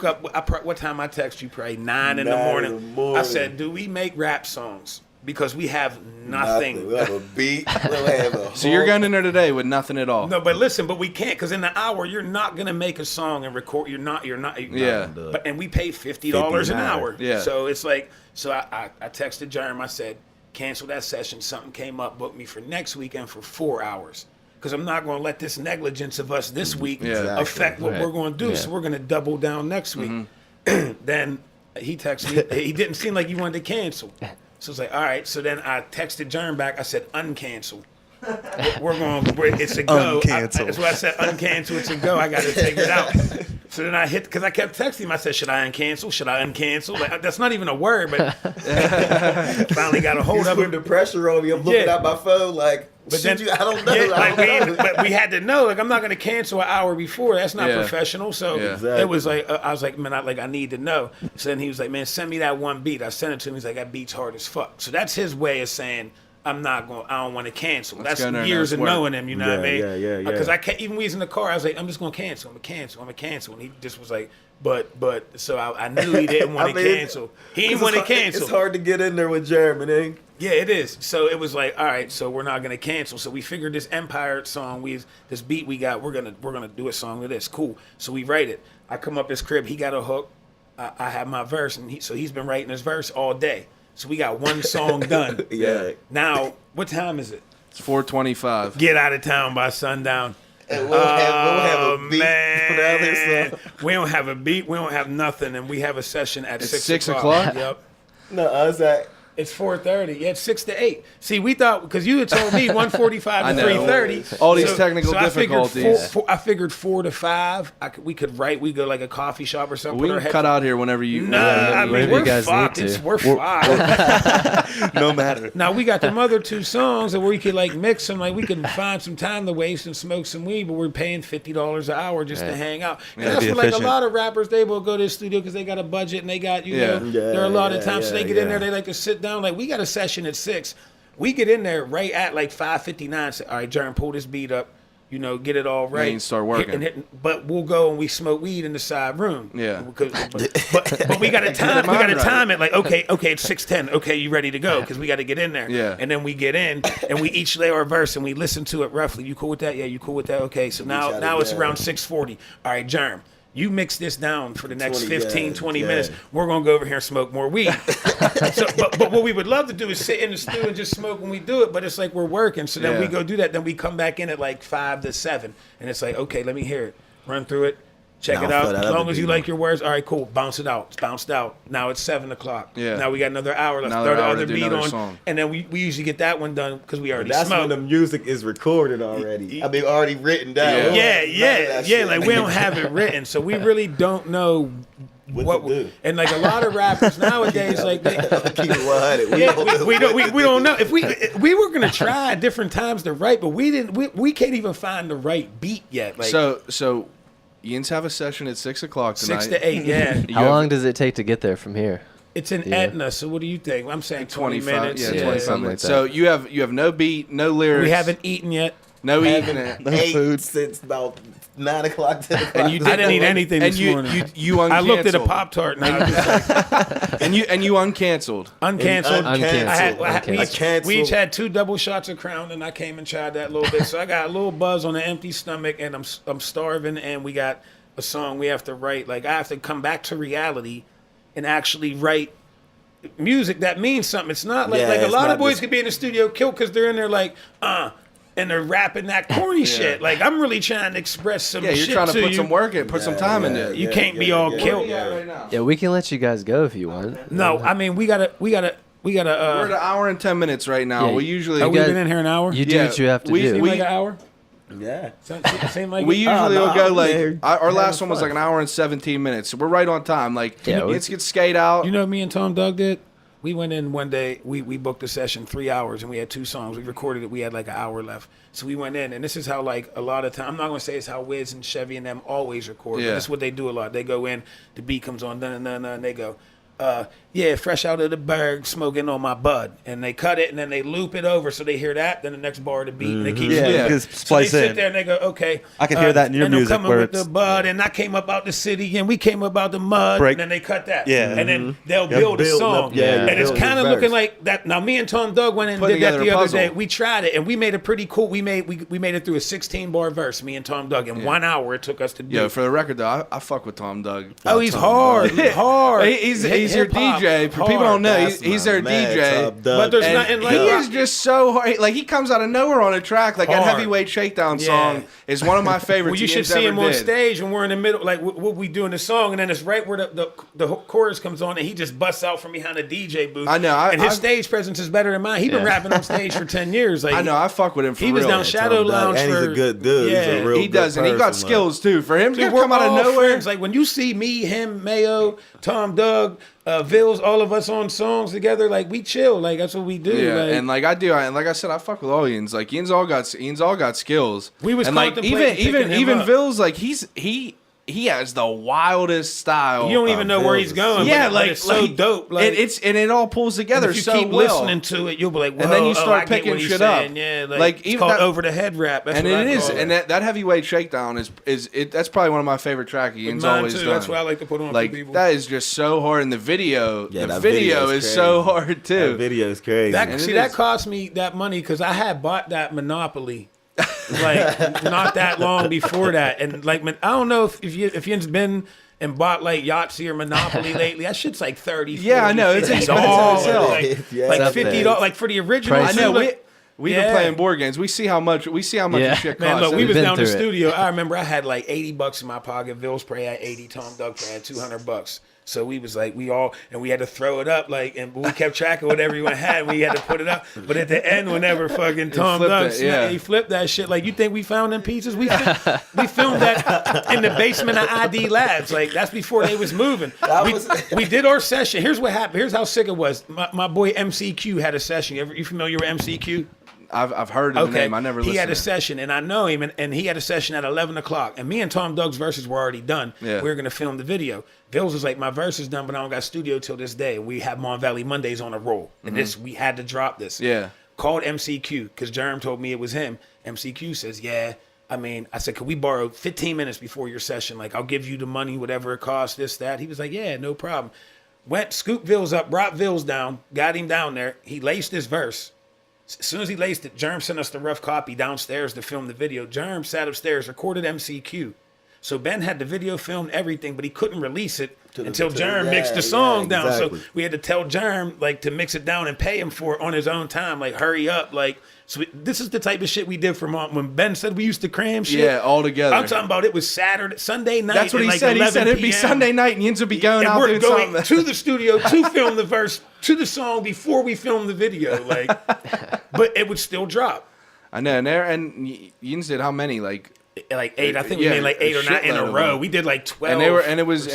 up, what time I text you? Probably 9 in the morning. I said, do we make rap songs? Because we have nothing. We have a beat. We'll have a So you're going in there today with nothing at all. No, but listen, but we can't, because in the hour you're not gonna make a song and record. You're not. Yeah. But and we pay $50 an hour. Yeah. So it's like, I texted Jeremy. I said, cancel that session. Something came up. Book me for next weekend for 4 hours. Because I'm not gonna let this negligence of us this week affect what we're gonna do. Yeah. So we're gonna double down next week. Then he texted me. He didn't seem like he wanted to cancel. So it's like, all right. So then I texted Jerm back. I said, uncancel. It's a go. Uncancel. That's what I said, uncancel. It's a go. I got to take it out. So then I hit, because I kept texting him. I said, should I uncancel? Should I uncancel? Like, that's not even a word, but finally got a hold of putting it. the pressure on me. I'm looking at my phone like, but then, I don't know. Yeah, but we had to know, like, I'm not going to cancel an hour before. That's not professional. So it was like, I was like, man, I need to know. So then he was like, man, send me that one beat. I sent it to him. He's like, that beat's hard as fuck. So that's his way of saying, I don't want to cancel. That's years of knowing him, you know what I mean? Yeah. Because I can't, even when we was in the car, I was like, I'm just going to cancel. I'm going to cancel. And he just was like, but, so I knew he didn't want to cancel. He didn't want to cancel. It's hard to get in there with Jeremy, Yeah, it is. So it was like, all right, so we're not gonna cancel. So we figured this Empire song, this beat we got, we're gonna do a song with this. Cool. So we write it. I come up his crib. He got a hook. I have my verse, and he's been writing his verse all day. So we got one song done. Yeah. Now, what time is it? It's 4:25. Get out of town by sundown. And we'll have a beat man. for the other song. We don't have a beat. We don't have nothing, and we have a session at 6 o'clock? Yep. No, I was like, It's 4:30. Yeah, it's 6 to 8. See, we thought, because you had told me 1:45 to 3:30. All these technical difficulties. I figured 4 to 5. We could write. We go like a coffee shop or something. We can cut out here whenever you. Nah, I mean, whenever you guys fucked. need to. We're fucked. No matter. Now we got them other 2 songs that we could like mix them. Like we could find some time to waste and smoke some weed, but we're paying $50 an hour just to hang out. And that's what, like, a lot of rappers, they will go to the studio because they got a budget and they got there are a lot of times so they get in there. They like to sit down. Like we got a session at 6. We get in there right at like 5:59. Say, all right, Jerm, pull this beat up. Get it all right. And start working. But we'll go and we smoke weed in the side room. Yeah. But we got to time. We got to time it. Like okay, it's 6:10. Okay, you ready to go? Because we got to get in there. Yeah. And then we get in and we each lay our verse and we listen to it roughly. You cool with that? Yeah, you cool with that? Okay. So now it's around 6:40. All right, Jerm. You mix this down for the next 20 minutes. We're going to go over here and smoke more weed. But what we would love to do is sit in the stew and just smoke when we do it. But it's like we're working. So then we go do that. Then we come back in at like 5 to 7. And it's like, okay, let me hear it. Run through it. Check it out. As long as you like your words, all right, cool. Bounce it out. It's bounced out. Now it's 7 o'clock. Yeah. Now we got another hour left. Throw the other beat on. Song. And then we usually get that one done because we already smoked. That's when the music is recorded already. I mean, already written down. Yeah. Like we don't have it written. So we really don't know what we do. And like a lot of rappers nowadays, like they keep it 100. We don't know. If we were gonna try different times to write, but we didn't. We can't even find the right beat yet. Like, so Ian's have a session at 6 o'clock tonight. 6 to 8. Yeah. How long does it take to get there from here? It's an Etna, so what do you think? I'm saying 20 minutes. Yeah, 25 25 something minutes. like So you have no beat, no lyrics. We haven't eaten yet. no eating. Haven't No ate food. since about 9 o'clock, 10 o'clock. And you I didn't eat anything and this you, morning. you I looked at a uncanceled. Pop-Tart and I was just like, and you uncanceled. uncanceled. Uncanceled. We each had 2 double shots of Crown, and I came and tried that a little bit. So I got a little buzz on an empty stomach, and I'm starving, and we got a song we have to write. Like, I have to come back to reality and actually write music that means something. It's not like, Yeah, like a it's lot not of boys just- could be in the studio killed because they're in there like, and they're rapping that corny shit. Like, I'm really trying to express some Yeah, shit you're trying to put you. some work in, put some time into it. You can't be all killed. right now. Yeah, we can let you guys go if you want. No, I mean, we gotta. We're at an hour and 10 minutes right now. Yeah, we usually Have we guys- been in here an hour? You do Yeah, what you have to we- do. Seem we- like an hour? Yeah. Seem like we it? usually no, will go I'm like there our last having one was fun. like an hour and 17 minutes. So we're right on time. Like Yeah, let's get skate out. You know what me and Tom Doug did? We went in one day, we booked a session 3 hours and we had 2 songs. We recorded it, we had like an hour left. So we went in, and this is how like a lot of time, I'm not gonna say it's how Wiz and Chevy and them always record, Yeah. but this is what they do a lot. They go in, the beat comes on, and they go, yeah, fresh out of the berg, smoking on my bud. And they cut it, and then they loop it over, so they hear that, then the next bar of the beat, and they keep Yeah, flipping. because So they splice sit in. there and they go, okay. I can hear that in your and I'm music coming where with the it's- bud, and I came up out the city, and we came up out the mud, Break. and then they cut that. Yeah. And then they'll Yeah, build a building song. up, yeah, And it's building kind of verse. looking like that. Now, me and Tom Doug went in and Putting did that together the a other puzzle. day. We tried it, and we made a pretty cool, we made it through a 16-bar verse, me and Tom Doug, in 1 hour it took us to do. Yo, for the record though, I fuck with Tom Doug. Oh, he's hard. Hard. He's your Hip-hop, DJ. For people don't know, That's he's my their man, DJ. Tom Doug. But there's And nothing like he rock. is just so hard. Like he comes out of nowhere on a track. Like that Hard. Heavyweight Shakedown Yeah. song is one of my favorites. Well, you he should has see ever him on did. stage when we're in the middle, like what we do in the song, and then it's right where the chorus comes on, and he just busts out from behind a DJ booth. I know, and his I've- stage presence is better than mine. He's been rapping on stage for 10 years. Like I know. I fuck with him for he was real. down Shadow Tom Doug, Lounge and for. he's a good dude. He's a real He does, good and he got person, skills too. For him Dude, to we're come out of all nowhere. friends. Like when you see me, him, Mayo, Tom, Doug, Vils, all of us on songs together, like we chill. Like that's what we do. Yeah, like, and like I do, and like I said, I fuck with all Ian's. Like Ian's all got skills. We was and like contemplating picking him even up. Vils, like he has the wildest style. you don't even know where he's going. Yeah, but like it's so like, dope. Like and it all pulls together if you so keep well. listening to it, you'll be like, whoa, And then you I start get picking what he's shit up. saying. Yeah, Like, it's even called that- over the head rap. That's And what it I is, call and that heavyweight shakedown is that's probably one of my favorite tracks Ian's Mine always too. done. That's what I like to put on like for people. that is just so hard, and the video, Yeah, the that video video's is so crazy. hard too. That video is crazy. That, And see, it that is. cost me that money because I had bought that Monopoly, like not that long before that, and like I don't know if you've been and bought like Yahtzee or Monopoly lately. That shit's like 30. Yeah, I know, it's $50, expensive as hell. Like, Yeah. like It's up $50 there. like for the original. Price- I know like, we've Yeah. been playing board games. We see how much Yeah. the shit Man, costs. look, we We've was been down in the through it. studio. I remember I had like $80 in my pocket. Vils probably had 80. Tom Doug probably had $200. So we was like, we had to throw it up, like, and we kept track of what everyone had. We had to put it up. But at the end, whenever fucking Tom flipped Doug, it, yeah. he flipped that shit. Like, you think we found them pieces? We filmed that in the basement of ID Labs. Like, that's before they was moving. We did our session. Here's what happened. Here's how sick it was. My boy MCQ had a session. You familiar with MCQ? I've heard of the name. I never listened. He had a to it. session, and I know him, and he had a session at 11 o'clock. And me and Tom Doug's verses were already done. Yeah. We were going to film the video. Vils was like, my verse is done, but I don't got studio till this day. And we have Mon Valley Mondays on a roll. And we had to drop this. Yeah. Called MCQ, because Jerm told me it was him. MCQ says, yeah. I said, could we borrow 15 minutes before your session? Like, I'll give you the money, whatever it costs, this, that. He was like, yeah, no problem. Went, scooped Vils up, brought Vils down, got him down there. He laced his verse. As soon as he laced it, Germ sent us the rough copy downstairs to film the video. Germ sat upstairs, recorded MCQ. So Ben had the video filmed, everything, but he couldn't release it until Germ mixed the song down. exactly. So we had to tell Germ, like, to mix it down and pay him for it on his own time. Like, hurry up. Like, so this is the type of shit we did for Mom. When Ben said we used to cram shit. Yeah, all together. I'm talking about it was Sunday night. That's what at he like said. He 11 said it'd be PM. Sunday night, and Yins would be going And out we're doing going something. to the studio to film the verse to the song before we film the video. Like, but it would still drop. I know, and Yins did how many? Like like 8. I think we Yeah, made like 8 or 9 in a shitload of row. them. We did like 12. And it was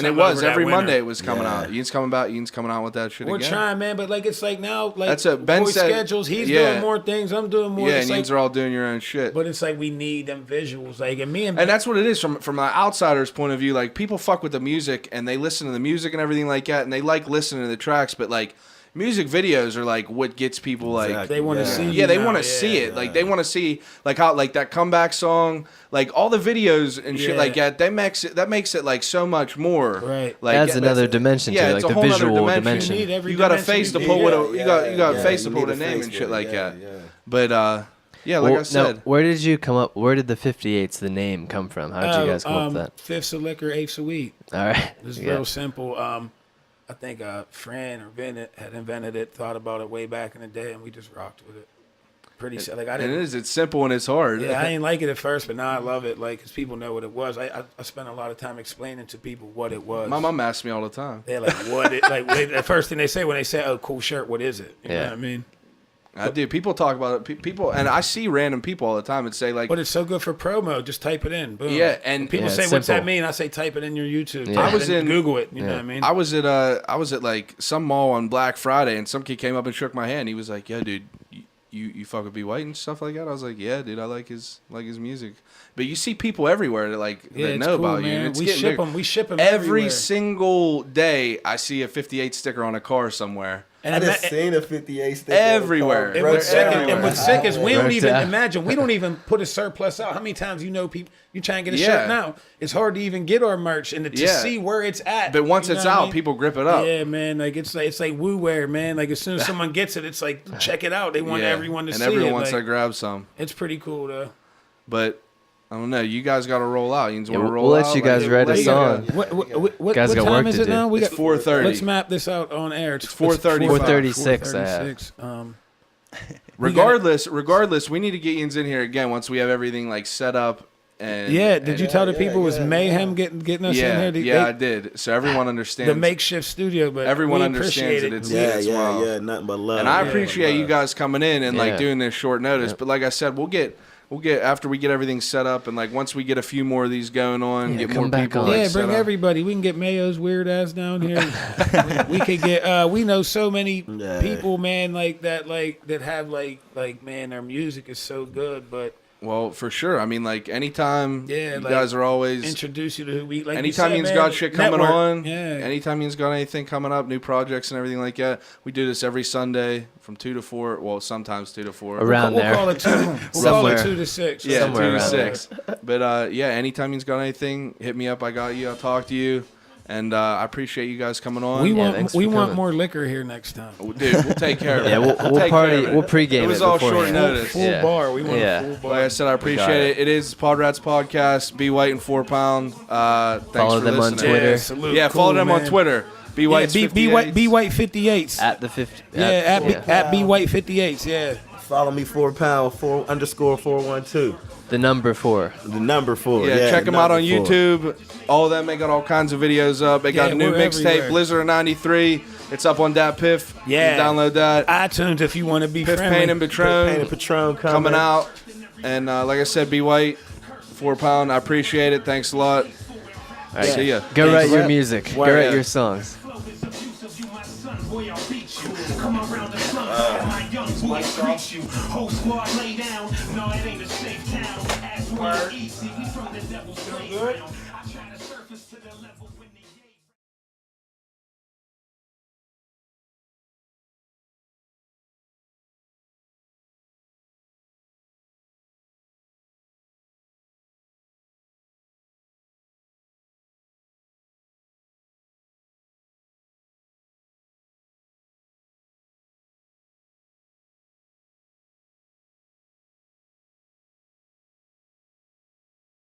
every Monday it was coming out. Ian's coming out with that shit We're again. trying, man, but like it's like now, like That's what Ben boy said. schedules. He's Yeah. doing more things. I'm doing more. Yeah, It's and like, yous are all doing your own shit. but it's like we need them visuals. Like, and me and And that's what it is from an outsider's point of view. Like, people fuck with the music and they listen to the music and everything like that, and they like listening to the tracks, but like music videos are like what gets people like Exactly. they want to see. yeah, they now, want to see it. Like they want to see like how like that comeback song, like all the videos and shit Yeah. like that. That makes it like so much more. Right. Like Adds another dimension to it, it's like a the whole nother visual dimension. You need every You got a dimension face to you put need. with a you got a face to you put need with a name face and shit with it. like Yeah, that. yeah. But yeah, like I said, where did you come up? Where did the 58s, the name, come from? How did you guys come up with that? 5ths of liquor, 8ths of weed. All right. It's Yeah. real simple. I think Fran or Bennett had invented it, thought about it way back in the day, and we just rocked with it. Pretty like I and it didn't. is. It's simple and it's hard. Yeah, I didn't like it at first, but now I love it. Like, cause people know what it was. I spent a lot of time explaining to people what it was. My mom asks me all the time. They're like, "What?" The first thing they say when they say, "Oh, cool shirt," what is it? You know what I mean? I do. People talk about it. People, and I see random people all the time and say like, But it's so good for promo. Just type it in. Boom. Yeah, and people Yeah, say, it's "What's that simple. mean?" I say, "Type it in your YouTube." Yeah. Type I was it in- Google it. You know what I mean? I was at like some mall on Black Friday, and some kid came up and shook my hand. He was like, "Yeah, dude, you fuck with B White and stuff like that." I was like, "Yeah, dude, I like his music." But you see people everywhere that like Yeah, that it's know cool, about you. man. And it's We getting ship big. them. We ship them Every everywhere. single day. I see a 58 sticker on a car somewhere. And I ima- just seen a 58 sticker. Everywhere. And Bro, what's sick, everywhere. and what's sick is we don't Worked even out. imagine. We don't even put a surplus out. How many times people you try and get a Yeah. shirt now? It's hard to even get our merch and to Yeah. see where it's at. But once You know it's what I out, mean? people grip it up. Yeah, man. Like it's like woo wear, man. Like as soon as someone gets it, it's like check it out. They want Yeah. everyone to and see everyone it. wants Like, to grab some. it's pretty cool though. But I don't know. You guys got to roll out. You Yeah, want to we'll roll out? let you guys write a what- song. What Guys got time work is to it do. now? We It's 4:30. Let's map this out on air. It's 4:35. 4:36 I have. 4:36. Regardless, we need to get Ian's in here again once we have everything like set up. And Yeah, did you tell the yeah, people it was yeah, mayhem getting us in Yeah, here? yeah, I did. So everyone understands. The makeshift studio, but Everyone we understands appreciate it. It's Yeah, it's yeah, wild. yeah. Nothing but love. And I Yeah, appreciate you love. guys coming in and like Yeah. doing this short notice. But like I said, we'll get after we get everything set up and like once we get a few more of these going on, Yeah, get come more back people. on. like, Yeah, set bring up. everybody. We can get Mayo's weird ass down here. we could get. We know so many Yeah. people, man, like that have like man, their music is so good. But Well, for sure. I mean, like anytime Yeah, you like, guys are always. introduce you to who we like. Anytime you you've said, got man, shit coming network. on, Yeah. anytime you've got anything coming up, new projects and everything like that, we do this every Sunday from 2 to 4. Well, sometimes 2 to 4. Around We'll there. call it 2. We'll call it Somewhere. 2 to 6. Yeah, Somewhere 2 to around 6. But yeah, anytime you've got anything, hit me up. I got you. I'll talk to you. And I appreciate you guys coming on. We Yeah, want thanks we for want coming. more liquor here next time. Dude, we'll take care of it. Yeah, we'll take party. care of it. We'll pregame It was all short beforehand. notice. Full Yeah. bar. We want Yeah. a full bar. Like I said, I appreciate it. It is PodRatz Podcast. Be White and 4 Pound. Thanks Follow for them on listening. Twitter. Yeah, salute. Yeah, follow Cool, them on man. Twitter. Be White. Yeah, B White 58s. At the 50. Yeah, at B White 58s. Yeah. Follow me 4 pound 4_412. The number 4. The number 4. Yeah, check them out on number 4. YouTube. All of them, they got all kinds of videos up. They got Yeah, a new we're mixtape, everywhere. Blizzard of 93. It's up on Dat Piff. Yeah. You can download that. iTunes if you want to be Piff friendly. Pain and Patron Painted Patron coming out. And like I said, Be White, 4 Pound. I appreciate it. Thanks a lot. All right. See ya. Go write your Rap. music. Go Word. write your songs. Come around the sun, and my young boy greet you. Whole squad lay down. No, it ain't a safe town. As we easy, we from the devil's playground. I try to surface to the level.